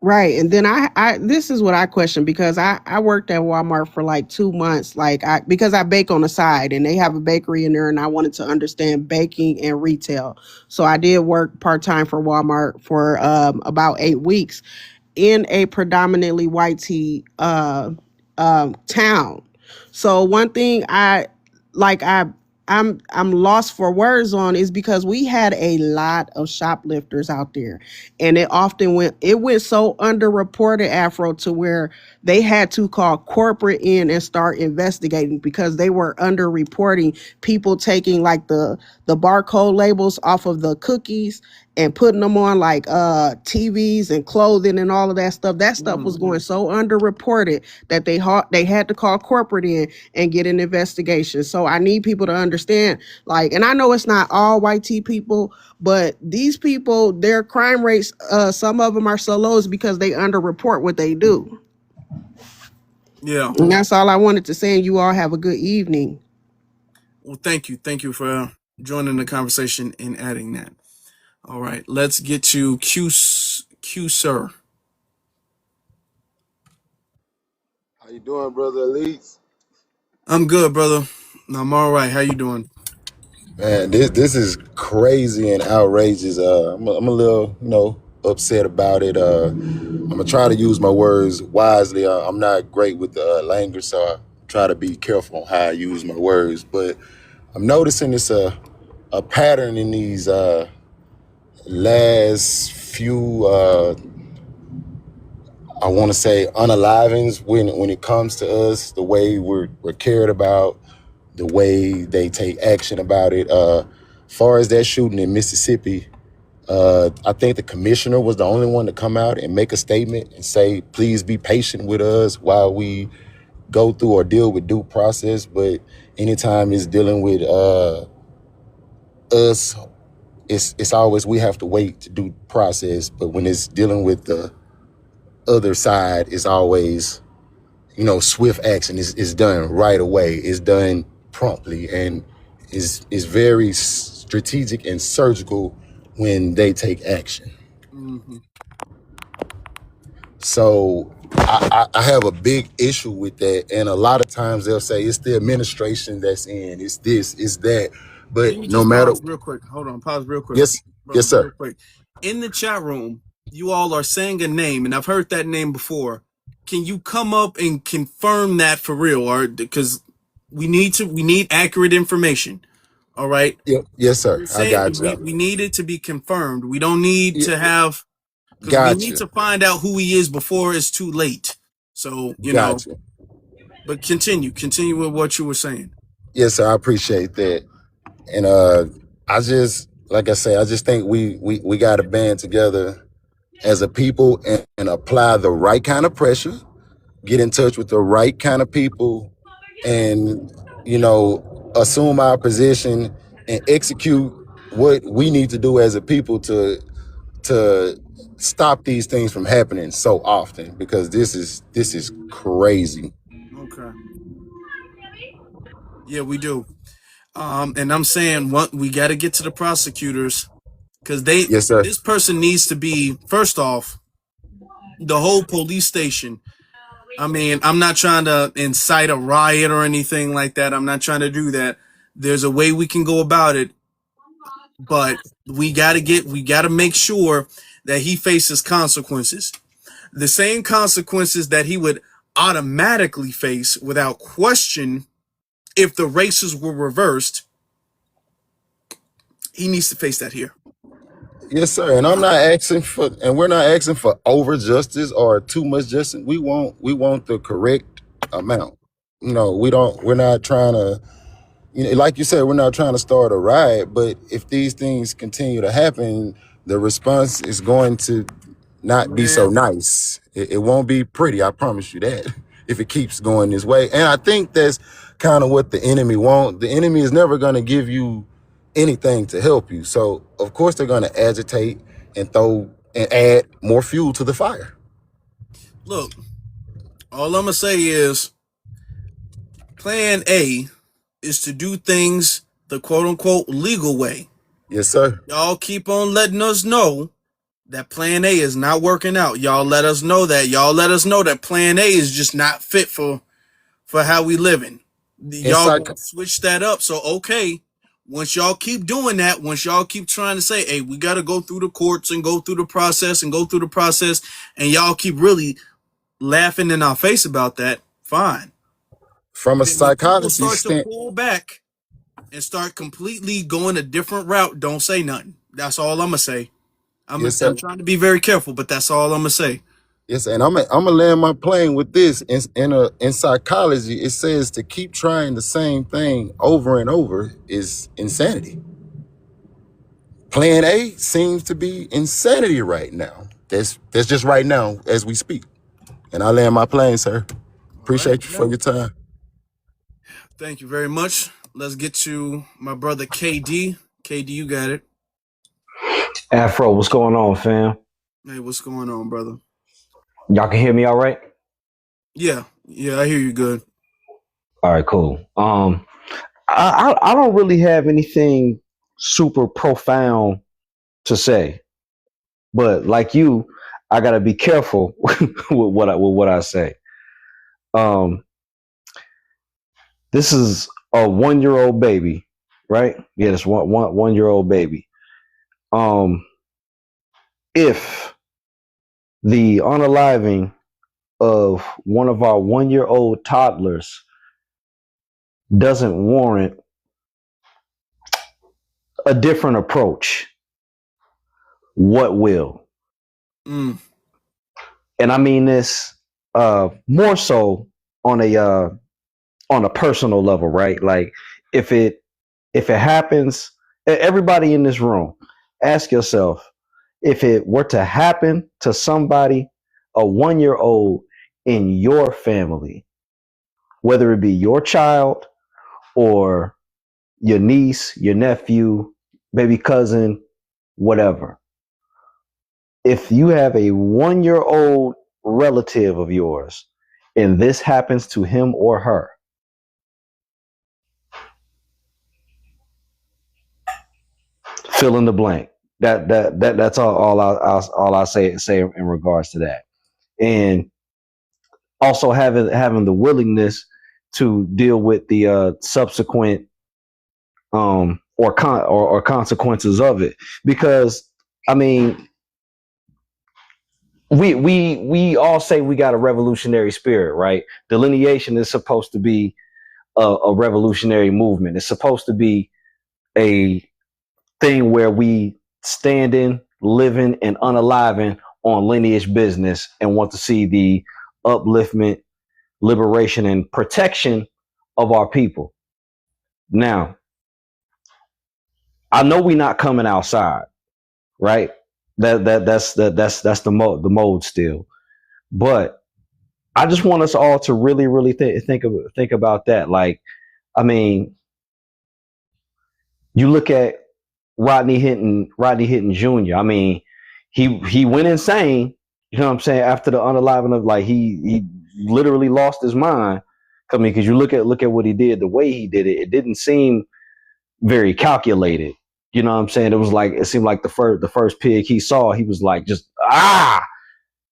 Right. And then I this is what I question, because I worked at Walmart for like 2 months, because I bake on the side and they have a bakery in there, and I wanted to understand baking and retail. So I did work part-time for Walmart for about 8 weeks in a predominantly white tea town. So one thing I'm lost for words on is because we had a lot of shoplifters out there, and it went so underreported, Afro, to where they had to call corporate in and start investigating because they were underreporting people taking like the barcode labels off of the cookies and putting them on like TVs and clothing and all of that stuff. That stuff was going so underreported that they had to call corporate in and get an investigation. So I need people to understand, like, and I know it's not all white tea people, but these people, their crime rates, some of them are so low is because they underreport what they do. Yeah. And that's all I wanted to say. And you all have a good evening. Well, thank you. Thank you for joining the conversation and adding that. All right, let's get to Q, sir. How you doing, brother Elites? I'm good, brother. I'm all right. How you doing? Man, this is crazy and outrageous. I'm a little, upset about it. I'm gonna try to use my words wisely. I'm not great with the language, so I try to be careful on how I use my words. But I'm noticing it's a pattern in these last few, I want to say, unalivings when it comes to us, the way we're cared about, the way they take action about it. Far as that shooting in Mississippi, I think the commissioner was the only one to come out and make a statement and say, please be patient with us while we go through or deal with due process. But anytime it's dealing with us, it's always we have to wait to do process. But when it's dealing with the other side, it's always, swift action is done right away. It's done promptly and is very strategic and surgical when they take action. Mm-hmm. So I have a big issue with that. And a lot of times they'll say it's the administration that's in, it's this, it's that. Can But you no just matter, pause real quick? Hold on, pause real quick, yes, brother, yes, real sir. quick. In the chat room, you all are saying a name, and I've heard that name before. Can you come up and confirm that for real, or because we need accurate information. All right. Yep. Yes, sir. We're I saying got we you. need it to be confirmed. We don't need to have because we Got need you. to find out who he is before it's too late. So, Got you. but continue with what you were saying. Yes, sir. I appreciate that. And I just, like I say, I just think we got to band together as a people and apply the right kind of pressure, get in touch with the right kind of people, and assume our position and execute what we need to do as a people to stop these things from happening so often, because this is crazy. Okay. Yeah, we do. And I'm saying what we got to get to the prosecutors because Yes, sir. this person needs to be first off the whole police station. I mean, I'm not trying to incite a riot or anything like that. I'm not trying to do that. There's a way we can go about it, but we got to make sure that he faces consequences. The same consequences that he would automatically face without question if the races were reversed. He needs to face that here. Yes, sir. And we're not asking for over justice or too much justice. We want the correct amount. We're not trying to, like you said, we're not trying to start a riot, but if these things continue to happen, the response is going to not be so Man, nice. It won't be pretty, I promise you that, if it keeps going this way. And I think that's kind of what the enemy wants. The enemy is never going to give you anything to help you. So, of course, they're going to agitate and throw and add more fuel to the fire. look, all I'm going to say is plan A is to do things the quote unquote legal way. Yes, sir. Y'all keep on letting us know that plan A is not working out. Y'all let us know that. Y'all let us know that plan A is just not fit for how we living. In, Y'all psych- gonna switch that up. So okay, once y'all keep doing that, once y'all keep trying to say, hey, we gotta go through the courts and go through the process and go through the process, and y'all keep really laughing in our face about that, fine. from a Then when people psychology start to stand, pull back and start completely going a different route, don't say nothing. That's all I'm gonna say. yes, I'm sir. trying to be very careful, but that's all I'm gonna say. Yes, and I'm gonna land my plane with this. In psychology, it says to keep trying the same thing over and over is insanity. Plan A seems to be insanity right now. That's just right now as we speak. And I land my plane, sir. All right. Appreciate you for your time. Thank you very much. Let's get to my brother KD. KD, you got it. Afro, what's going on, fam? Hey, what's going on, brother? Y'all can hear me all right? Yeah, I hear you good. All right, cool. I don't really have anything super profound to say, but like you, I gotta be careful with what I say. This is a 1-year-old baby right? Yeah, this one year old baby. If the unaliving of one of our 1 year old toddlers doesn't warrant a different approach, what will? Mm. And I mean this more so on a personal level, right? Like if it happens, everybody in this room, ask yourself, if it were to happen to somebody, a 1 year old in your family, whether it be your child or your niece, your nephew, baby cousin, whatever. If you have a 1 year old relative of yours and this happens to him or her, fill in the blank. That's all I say in regards to that. And also having the willingness to deal with the subsequent or consequences of it, because I mean we all say we got a revolutionary spirit, right? Delineation is supposed to be a revolutionary movement. It's supposed to be a thing where we standing, living, and unaliving on lineage business and want to see the upliftment, liberation, and protection of our people. Now, I know we're not coming outside, right? That's the mode still. But I just want us all to really think about that. Like, I mean, you look at Rodney Hinton Jr. I mean, he went insane. You know what I'm saying? After the unaliving of, like, he literally lost his mind. I mean, because you look at what he did, the way he did it, it didn't seem very calculated. You know what I'm saying? It seemed like the first pig he saw, he was like, just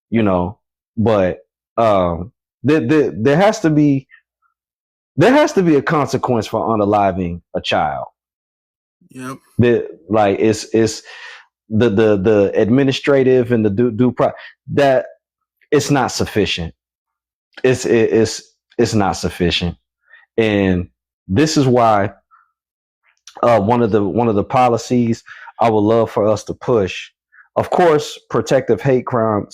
you know. But there has to be a consequence for unaliving a child. Yep. Like it's the administrative and the due process, that it's not sufficient. It's not sufficient, and this is why one of the policies I would love for us to push, of course, protective hate crime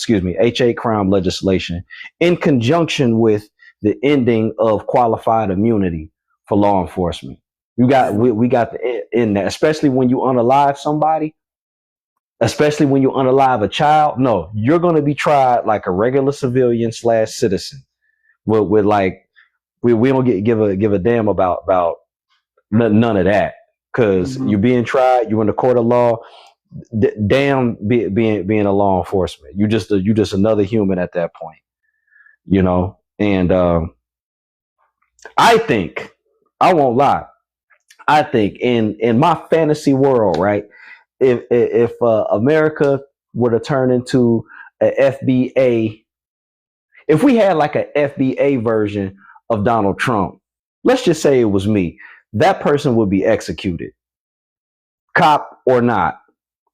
legislation, in conjunction with the ending of qualified immunity for law enforcement. We got the in that, especially when you unalive somebody, especially when you unalive a child. No, you're going to be tried like a regular civilian / citizen. With like we don't give a damn about none of that, because you're being tried. You're in the court of law. Damn, being a law enforcement. You just another human at that point, you know. And I think, I won't lie, I think in my fantasy world, right, if America were to turn into a FBA, if we had like a FBA version of Donald Trump, let's just say it was me, that person would be executed, cop or not.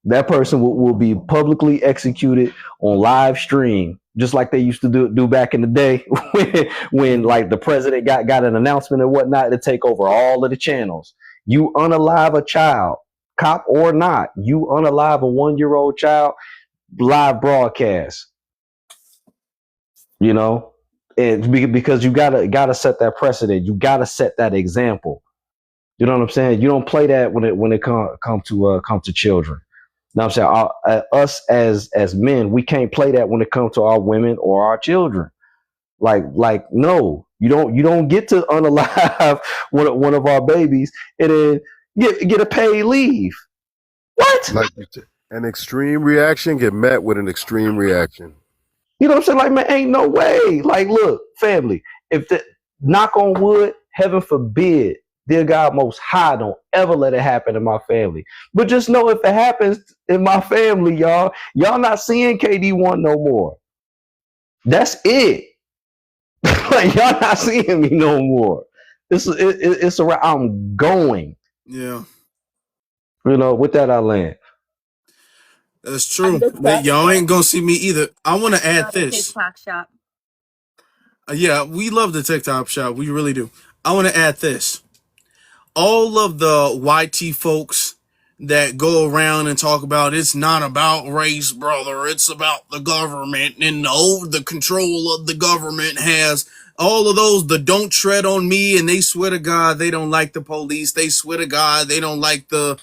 That person will be publicly executed on live stream, just like they used to do back in the day when like the president got an announcement and whatnot to take over all of the channels. You unalive a child, cop or not, you unalive a 1-year-old child, live broadcast. You know, and because you gotta set that precedent, you gotta set that example. You know what I'm saying? You don't play that when it come to children. Now I'm saying, us as men, we can't play that when it comes to our women or our children. Like no, you don't get to unalive one of our babies and then get a paid leave. What? Like an extreme reaction get met with an extreme reaction. You know what I'm saying? Like, man, ain't no way. Like, look, family, if knock on wood, heaven forbid, dear God Most High, don't ever let it happen in my family. But just know, if it happens in my family, y'all not seeing KD1 no more. That's it. Like, y'all not seeing me no more. It's I'm going. Yeah, You know, with that, I land. that's I true. looked But up. y'all ain't gonna see me either. I want to add Not a this. TikTok shop. Yeah, we love the TikTok shop. We really do. I want to add this. All of the YT folks that go around and talk about it's not about race, brother. It's about the government and the control of the government has all of those the don't tread on me, and they swear to God they don't like the police. They swear to God they don't like the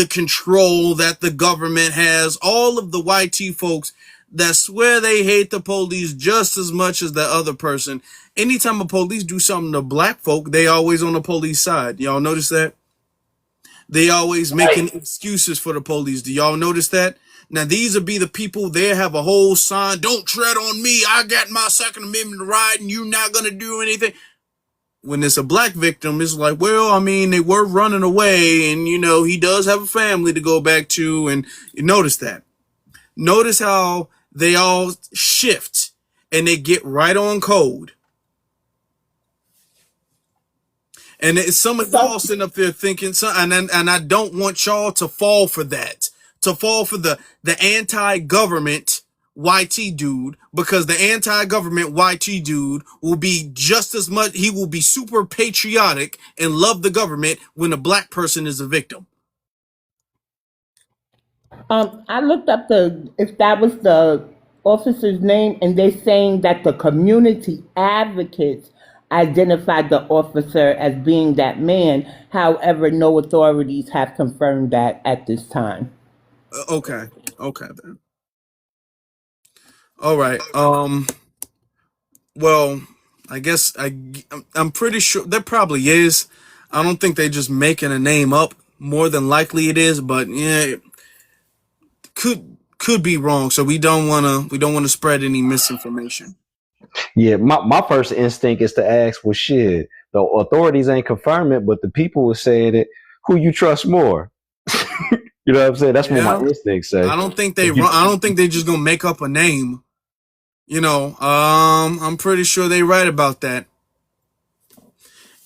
control that the government has. All of the YT folks that swear they hate the police just as much as the other person. Anytime a police do something to black folk, they always on the police side. Y'all notice that? They always making excuses for the police. Do y'all notice that? Now these will be the people. They have a whole sign: "Don't tread on me. I got my Second Amendment right, and you're not gonna do anything." When it's a black victim, it's like, well, I mean, they were running away, and he does have a family to go back to, and you notice that. Notice how they all shift and they get right on code. And it's some of y'all sitting up there thinking, and I don't want y'all to fall for that, to fall for the anti-government YT dude, because the anti-government YT dude will be just as much, he will be super patriotic and love the government when a black person is a victim. I looked up if that was the officer's name, and they're saying that the community advocates identified the officer as being that man. However, no authorities have confirmed that at this time. Okay then. All right. Well, I guess I'm pretty sure there probably is. I don't think they just making a name up. More than likely it is, but yeah, it could be wrong. So we don't wanna spread any misinformation. Yeah, my first instinct is to ask, well, shit, the authorities ain't confirm it, but the people were saying it. Who you trust more? You know what I'm saying? That's what my Yeah, instincts say. I don't think they If you, run. I don't think they just gonna make up a name. I'm pretty sure they right about that.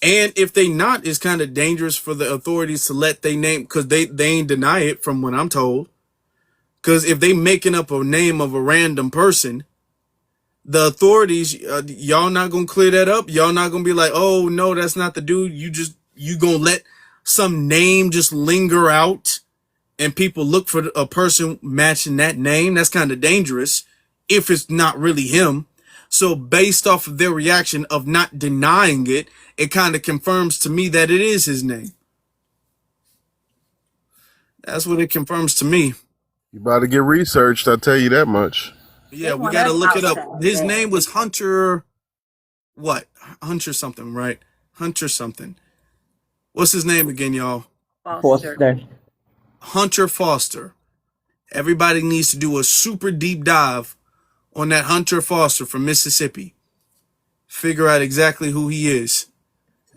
And if they not, it's kind of dangerous for the authorities to let they name, because they ain't deny it from what I'm told. Because if they making up a name of a random person, the authorities, y'all not gonna clear that up. Y'all not gonna be like, oh no, that's not the dude. You gonna let some name just linger out, and people look for a person matching that name. That's kind of dangerous if it's not really him. So based off of their reaction of not denying it, it kind of confirms to me that it is his name. That's what it confirms to me. You about to get researched, I'll tell you that much. Yeah, They we want got to us look it up. outside. His name was Hunter, what? Hunter something, right? Hunter something. What's his name again, y'all? Foster. Foster. Hunter Foster. Everybody needs to do a super deep dive on that Hunter Foster from Mississippi. Figure out exactly who he is,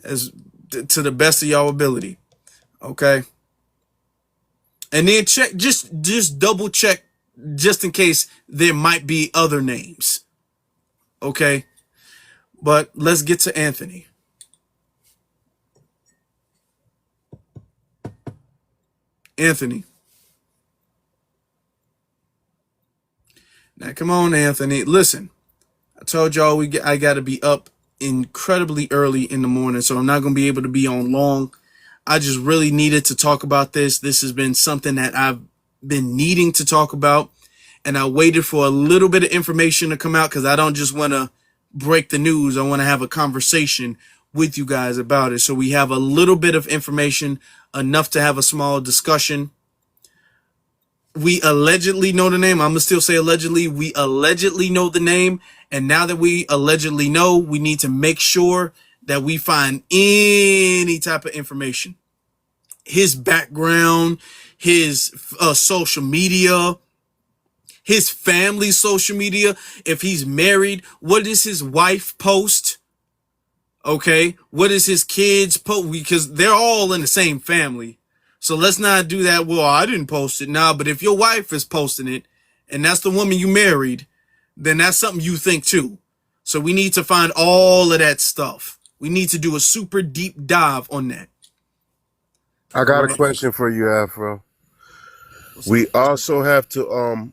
as to the best of y'all ability. Okay? And then check, just double check, just in case there might be other names. Okay? But let's get to Anthony. Anthony. Now come on, Anthony. Listen, I told y'all I gotta be up incredibly early in the morning, so I'm not gonna be able to be on long. I just really needed to talk about this. This has been something that I've been needing to talk about, and I waited for a little bit of information to come out because I don't just want to break the news. I want to have a conversation with you guys about it. So we have a little bit of information, enough to have a small discussion. We allegedly know the name. I'm going to still say allegedly. We allegedly know the name. And now that we allegedly know, we need to make sure that we find any type of information. His background, his social media, his family's social media. If he's married, what does his wife post? Okay. What is his kids post? Because they're all in the same family. So let's not do that. Well, I didn't post it. Nah, but if your wife is posting it and that's the woman you married, then that's something you think too. So we need to find all of that stuff. We need to do a super deep dive on that. I All got a right. question for you, Afro. What's up? We also have to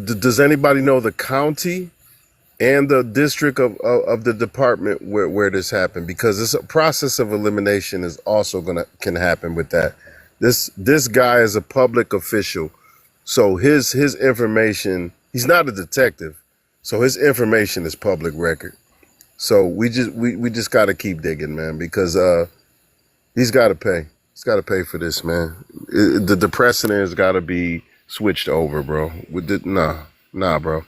does anybody know the county and the district of the department where this happened? Because this process of elimination is also can happen with that. This guy is a public official, so his information, he's not a detective, so his information is public record. So we just got to keep digging, man, because he's got to pay. He's got to pay for this, man. The precedent has got to be switched over, bro. Nah, bro.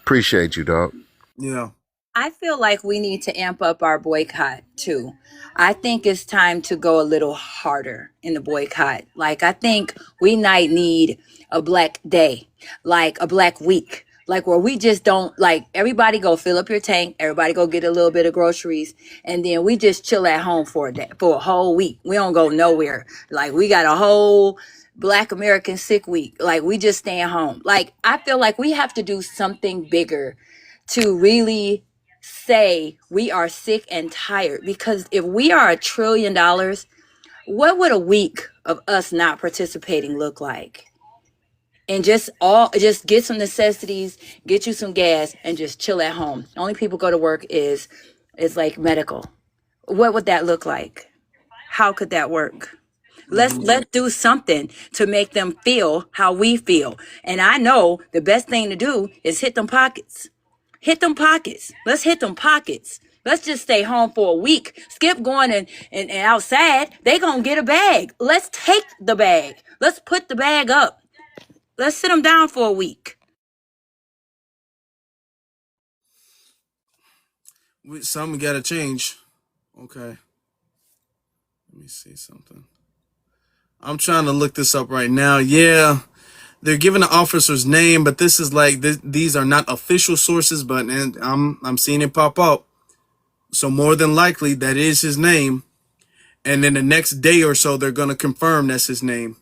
Appreciate you, dog. Yeah. I feel like we need to amp up our boycott too. I think it's time to go a little harder in the boycott. Like, I think we might need a black day, like a black week, like where we just don't, like, everybody go fill up your tank, everybody go get a little bit of groceries, and then we just chill at home for a day, for a whole week. We don't go nowhere. Like, we got a whole Black American sick week. Like, we just stay at home. Like, I feel like we have to do something bigger to really say we are sick and tired, because if we are $1 trillion, what would a week of us not participating look like? And just get some necessities, get you some gas, and just chill at home. Only people go to work is like medical. What would that look like? How could that work? Let's do something to make them feel how we feel. And I know the best thing to do is hit them pockets. Hit them pockets. Let's hit them pockets. Let's just stay home for a week. Skip going and outside. They gonna get a bag. Let's take the bag. Let's put the bag up. Let's sit them down for a week. Something got to change. Okay. Let me see something. I'm trying to look this up right now. Yeah. They're giving the officer's name, but this is like these are not official sources, but and I'm seeing it pop up. So more than likely that is his name, and then the next day or so they're gonna confirm that's his name.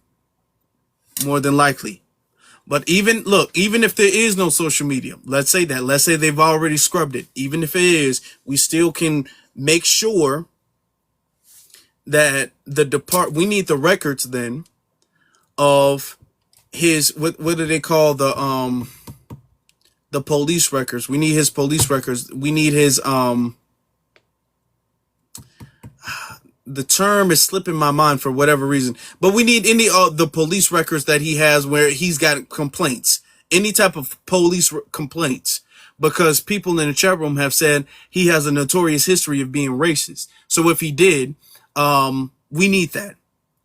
More than likely. But even if there is no social media, let's say they've already scrubbed it. Even if it is, we still can make sure that we need the records then of his what do they call the police records. We need his police records. We need his the term is slipping my mind for whatever reason, but we need any of the police records that he has where he's got complaints, any type of police complaints, because people in the chat room have said he has a notorious history of being racist. So if he did, we need that.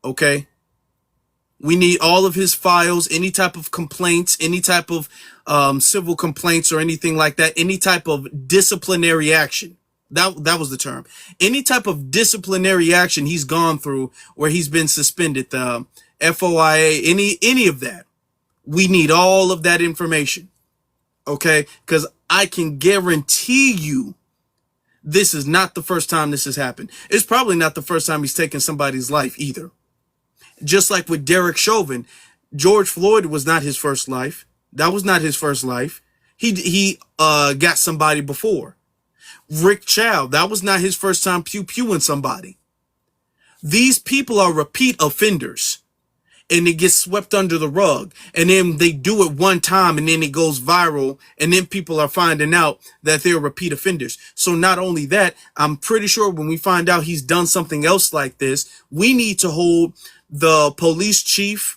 Okay. We need all of his files, any type of complaints, any type of civil complaints or anything like that, any type of disciplinary action. That was the term. Any type of disciplinary action he's gone through where he's been suspended, the FOIA, any of that. We need all of that information. Okay? Because I can guarantee you this is not the first time this has happened. It's probably not the first time he's taken somebody's life either. Just like with Derek Chauvin, George Floyd was not his first life. That was not his first life. He got somebody before. Rick Chow, that was not his first time pew-pewing somebody. These people are repeat offenders, and it gets swept under the rug, and then they do it one time, and then it goes viral, and then people are finding out that they're repeat offenders. So not only that, I'm pretty sure when we find out he's done something else like this, we need to hold the police chief,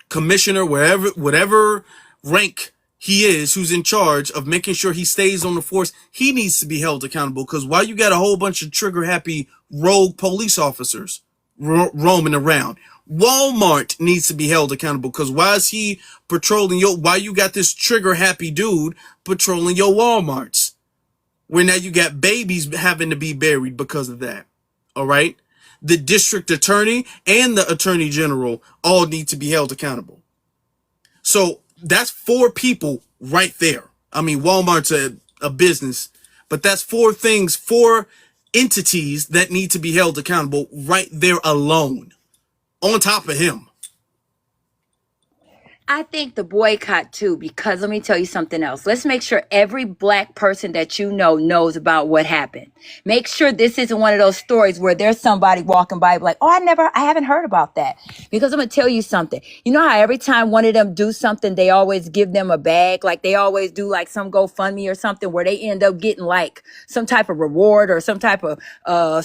commissioner, whatever rank he is, who's in charge of making sure he stays on the force, he needs to be held accountable. Because while you got a whole bunch of trigger happy rogue police officers roaming around, Walmart needs to be held accountable. Because why is he patrolling why you got this trigger happy dude patrolling your Walmarts, where now you got babies having to be buried because of that? All right. The district attorney and the attorney general all need to be held accountable. So that's 4 people right there. I mean, Walmart's a business, but that's 4 entities that need to be held accountable right there alone, on top of him. I think the boycott too, because let me tell you something else. Let's make sure every black person that you know knows about what happened. Make sure this isn't one of those stories where there's somebody walking by like, oh, I haven't heard about that. Because I'm going to tell you something. You know how every time one of them do something, they always give them a bag, like they always do like some GoFundMe or something where they end up getting like some type of reward or some type of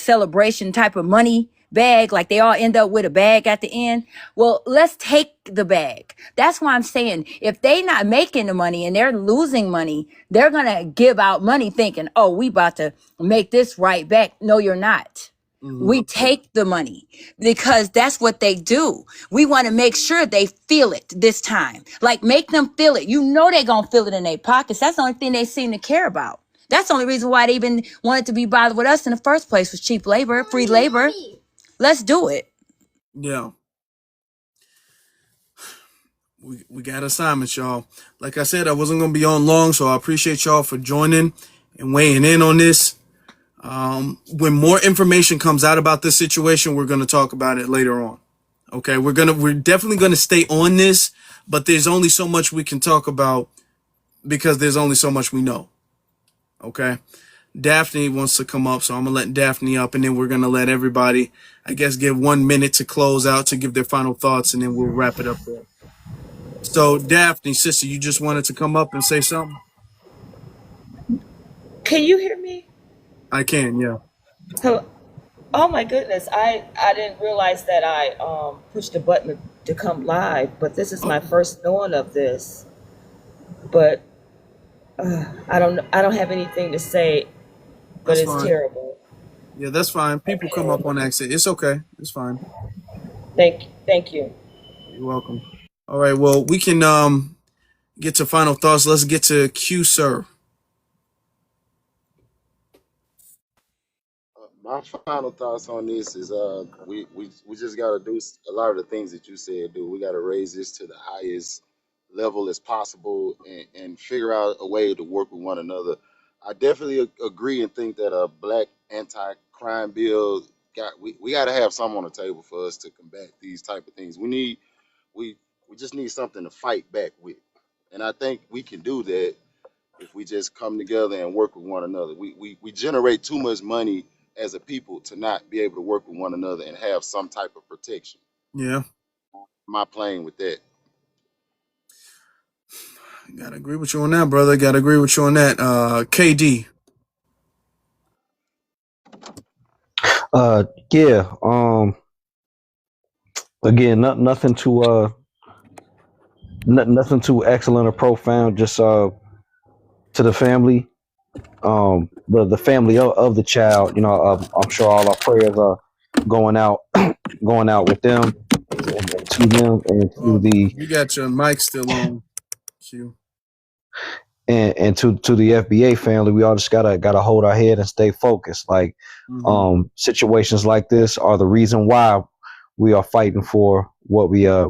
celebration type of money bag, like they all end up with a bag at the end. Well, let's take the bag. That's why I'm saying if they not making the money and they're losing money, they're gonna give out money thinking, oh, we about to make this right back. No, you're not. We take the money because that's what they do. We want to make sure they feel it this time. Like make them feel it. You know they're gonna feel it in their pockets. That's the only thing they seem to care about. That's the only reason why they even wanted to be bothered with us in the first place was cheap labor, free labor. Let's do it. Yeah. We got assignments, y'all. Like I said, I wasn't gonna be on long, so I appreciate y'all for joining and weighing in on this. When more information comes out about this situation, we're gonna talk about it later on. Okay, we're definitely gonna stay on this, but there's only so much we can talk about because there's only so much we know. Okay. Daphne wants to come up, so I'm gonna let Daphne up, and then we're gonna let everybody, I guess, give 1 minute to close out to give their final thoughts, and then we'll wrap it up there. So, Daphne, sister, you just wanted to come up and say something? Can you hear me? I can, yeah. Hello. Oh my goodness, I didn't realize that I pushed the button to come live, but this is my first knowing of this. But I don't have anything to say, but That's it's fine. terrible. Yeah, that's fine. People come up on accident. It's okay. It's fine. Thank you. You're welcome. All right. Well, we can get to final thoughts. Let's get to Q, sir. My final thoughts on this is we just got to do a lot of the things that you said, dude. We got to raise this to the highest level as possible and figure out a way to work with one another. I definitely agree and think that a black anti-crime bill we got to have something on the table for us to combat these type of things. We just need something to fight back with, and I think we can do that if we just come together and work with one another. We generate too much money as a people to not be able to work with one another and have some type of protection. Yeah. My playing with that. Gotta agree with you on that, brother. Gotta agree with you on that. KD. Yeah. Again, nothing too nothing too excellent or profound. Just to the family, the family of the child. You know, I'm sure all our prayers are going out, going out with them and to them and to the You got your mic still on, Q. and to the FBA family. We all just gotta hold our head and stay focused. Like situations like this are the reason why we are fighting for what we are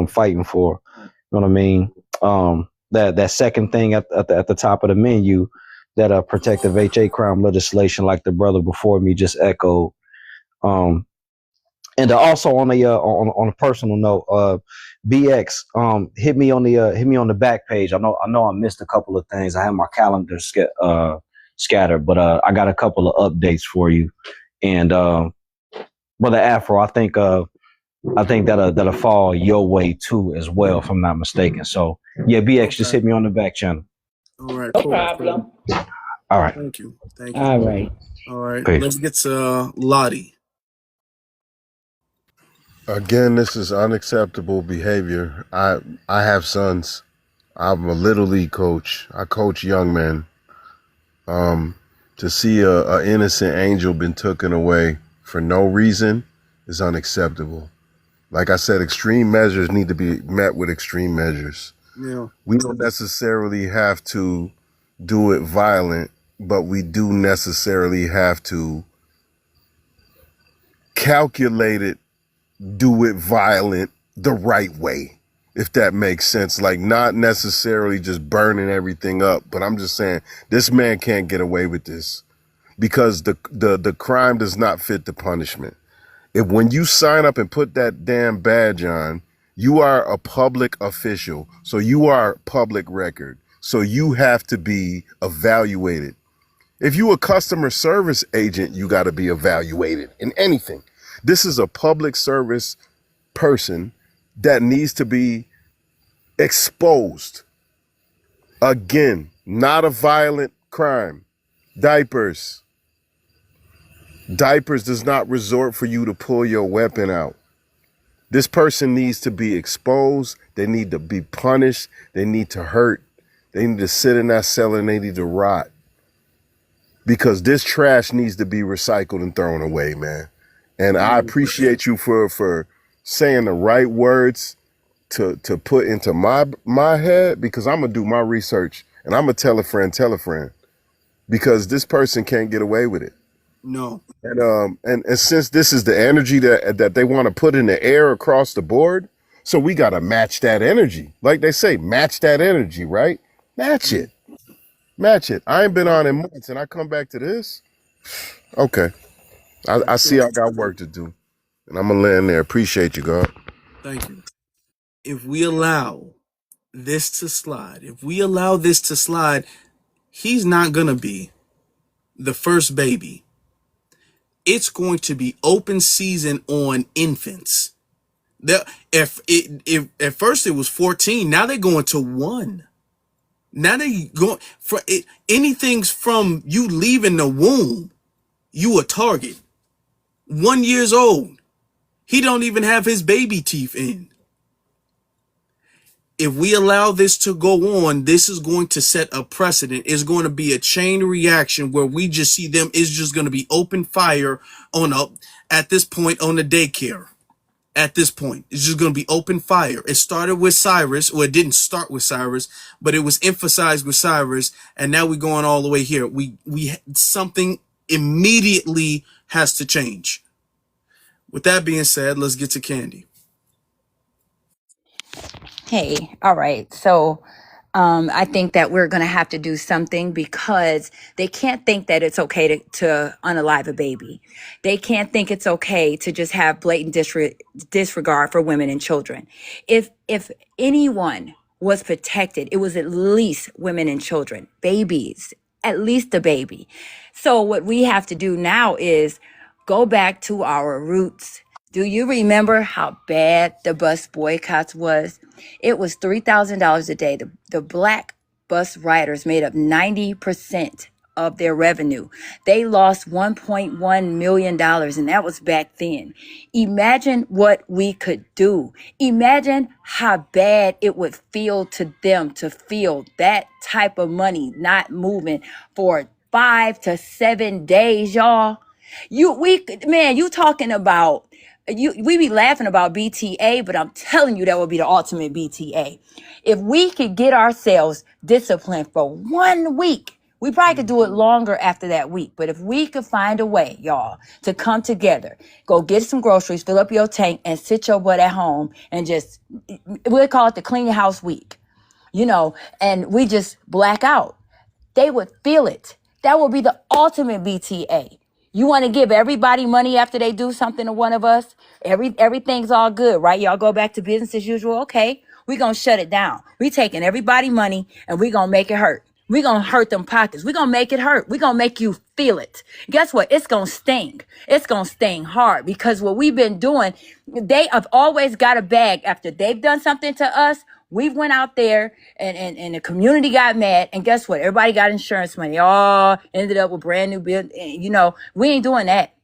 fighting for. You know what I mean? That second thing at the top of the menu, that protective HA crime legislation, like the brother before me just echoed. And also on a personal note, BX, hit me on the back page. I know I missed a couple of things. I have my calendar scattered, but I got a couple of updates for you. And Brother Afro, I think that'll fall your way too as well, if I'm not mistaken. So yeah, BX, just hit me on the back channel. All right. No Cool. problem. All right. Thank you. All right. All right. Peace. Let's get to Lottie. Again, this is unacceptable behavior. I have sons. I'm a little league coach. I coach young men. To see a innocent angel been taken away for no reason is unacceptable. Like I said, extreme measures need to be met with extreme measures. Yeah. We don't necessarily have to do it violent, but we do necessarily have to calculate it, do it violent the right way, if that makes sense. Like, not necessarily just burning everything up, but I'm just saying this man can't get away with this because the crime does not fit the punishment. If when you sign up and put that damn badge on, You are a public official, so you are public record. So you have to be evaluated. If you a customer service agent, you got to be evaluated in anything. This is a public service person that needs to be exposed. Again, not a violent crime. Diapers. Diapers does not resort for you to pull your weapon out. This person needs to be exposed. They need to be punished. They need to hurt. They need to sit in that cell and they need to rot. Because this trash needs to be recycled and thrown away, man. And I appreciate you for saying the right words to put into my head, because I'm gonna do my research and I'm gonna tell a friend, because this person can't get away with it. No. And since this is the energy that they want to put in the air across the board, so we gotta match that energy. Like they say, match that energy, right? Match it. Match it. I ain't been on in months and I come back to this. Okay. I see I got work to do. And I'm gonna land there. Appreciate you, God. Thank you. If we allow this to slide, he's not gonna be the first baby. It's going to be open season on infants. If at first it was 14, now they're going to 1. Now they going for it. Anything's from you leaving the womb, you a target. 1 year old, he don't even have his baby teeth in. If we allow this to go on, this is going to set a precedent. It's going to be a chain reaction where we just see them. It's just going to be open fire at this point on the daycare. At this point, it's just going to be open fire. It started with Cyrus, or it didn't start with Cyrus, but it was emphasized with Cyrus, and now we're going all the way here. We something immediately has to change. With that being said, let's get to Candy. Hey, all right. So I think that we're going to have to do something, because they can't think that it's okay to unalive a baby. They can't think it's okay to just have blatant disregard for women and children. If anyone was protected, it was at least women and children, babies, at least a baby. So what we have to do now is go back to our roots. Do you remember how bad the bus boycotts was? It was $3,000 a day. The black bus riders made up 90% of their revenue. They lost $1.1 million, and that was back then. Imagine what we could do. Imagine how bad it would feel to them to feel that type of money not moving for 5 to 7 days, y'all. You talking about we be laughing about BTA, but I'm telling you that would be the ultimate BTA. If we could get ourselves disciplined for 1 week, we probably could do it longer after that week. But if we could find a way, y'all, to come together, go get some groceries, fill up your tank, and sit your butt at home and just, we'll call it the clean your house week, and we just black out. They would feel it. That would be the ultimate BTA. You want to give everybody money after they do something to one of us? Everything's all good, right? Y'all go back to business as usual. Okay, we're going to shut it down. We taking everybody money and we're going to make it hurt. We're going to hurt them pockets. We're going to make it hurt. We're going to make you feel it. Guess what? It's going to sting. It's going to sting hard, because what we've been doing, they have always got a bag after they've done something to us. We went out there and the community got mad. And guess what? Everybody got insurance money. All ended up with brand new bill. We ain't doing that.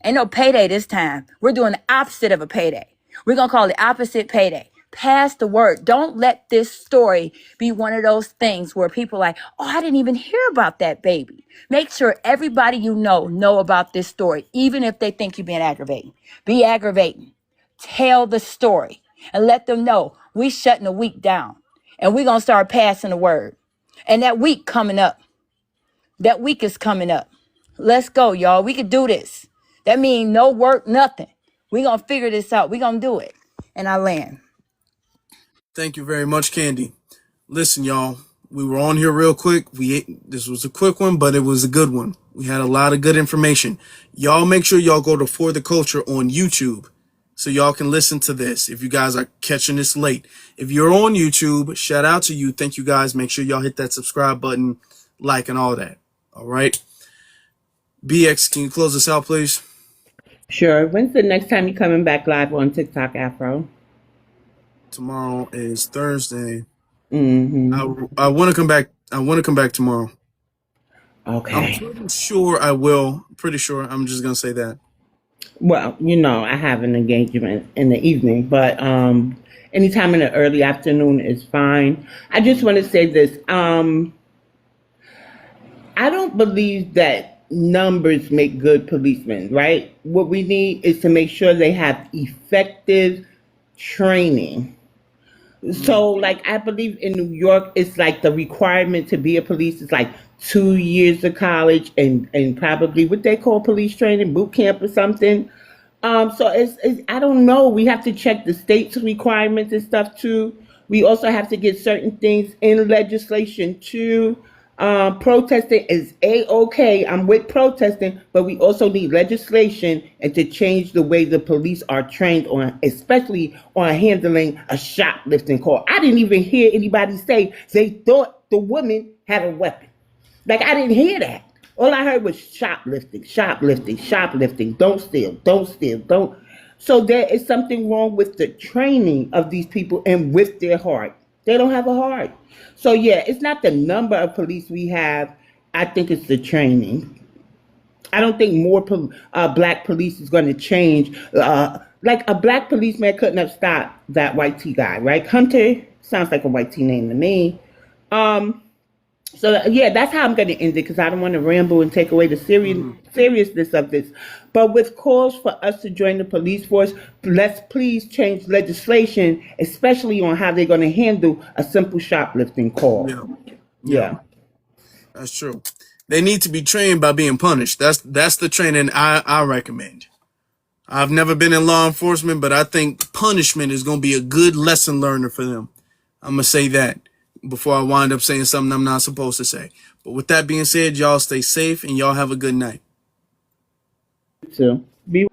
Ain't no payday this time. We're doing the opposite of a payday. We're going to call it the opposite payday. Pass the word. Don't let this story be one of those things where people are like, oh, I didn't even hear about that baby. Make sure everybody know about this story, even if they think you're being aggravating. Be aggravating. Tell the story and let them know we shutting a week down, and we're going to start passing the word. And that week is coming up. Let's go, y'all. We could do this. That means no work, nothing. We're going to figure this out. We're going to do it. And I land. Thank you very much, Candy. Listen, y'all, we were on here real quick. This was a quick one, but it was a good one. We had a lot of good information. Y'all make sure y'all go to For the Culture on YouTube. so y'all can listen to this if you guys are catching this late. If you're on YouTube, shout out to you. Thank you guys. Make sure y'all hit that subscribe button, like, and all that. All right. BX, can you close us out, please? Sure. When's the next time you're coming back live on TikTok, Afro? Tomorrow is Thursday. Mm-hmm. I want to come back. I want to come back tomorrow. I'm Okay. pretty sure I will. Pretty sure. I'm just gonna say that. Well, I have an engagement in the evening, but anytime in the early afternoon is fine. I just want to say this. I don't believe that numbers make good policemen, right? What we need is to make sure they have effective training. So, like, I believe in New York, it's like the requirement to be a police is like 2 years of college and probably what they call police training, boot camp or something. So it's I don't know. We have to check the state's requirements and stuff too. We also have to get certain things in legislation too. Protesting is a-okay. I'm with protesting, but we also need legislation and to change the way the police are trained on, especially on handling a shoplifting call. I didn't even hear anybody say they thought the woman had a weapon. Like, I didn't hear that. All I heard was shoplifting, shoplifting, shoplifting. Don't steal, don't steal, don't. So there is something wrong with the training of these people and with their heart. They don't have a heart. So yeah, it's not the number of police we have. I think it's the training. I don't think more black police is going to change. Like a black policeman couldn't have stopped that white T guy, right? Hunter sounds like a white T name to me. So yeah, that's how I'm going to end it because I don't want to ramble and take away the seriousness of this. But with calls for us to join the police force, let's please change legislation, especially on how they're going to handle a simple shoplifting call. Yeah, Yeah. that's true. They need to be trained by being punished. That's the training I recommend. I've never been in law enforcement, but I think punishment is going to be a good lesson learner for them. I'm going to say that before I wind up saying something I'm not supposed to say. But with that being said, y'all stay safe and y'all have a good night. So be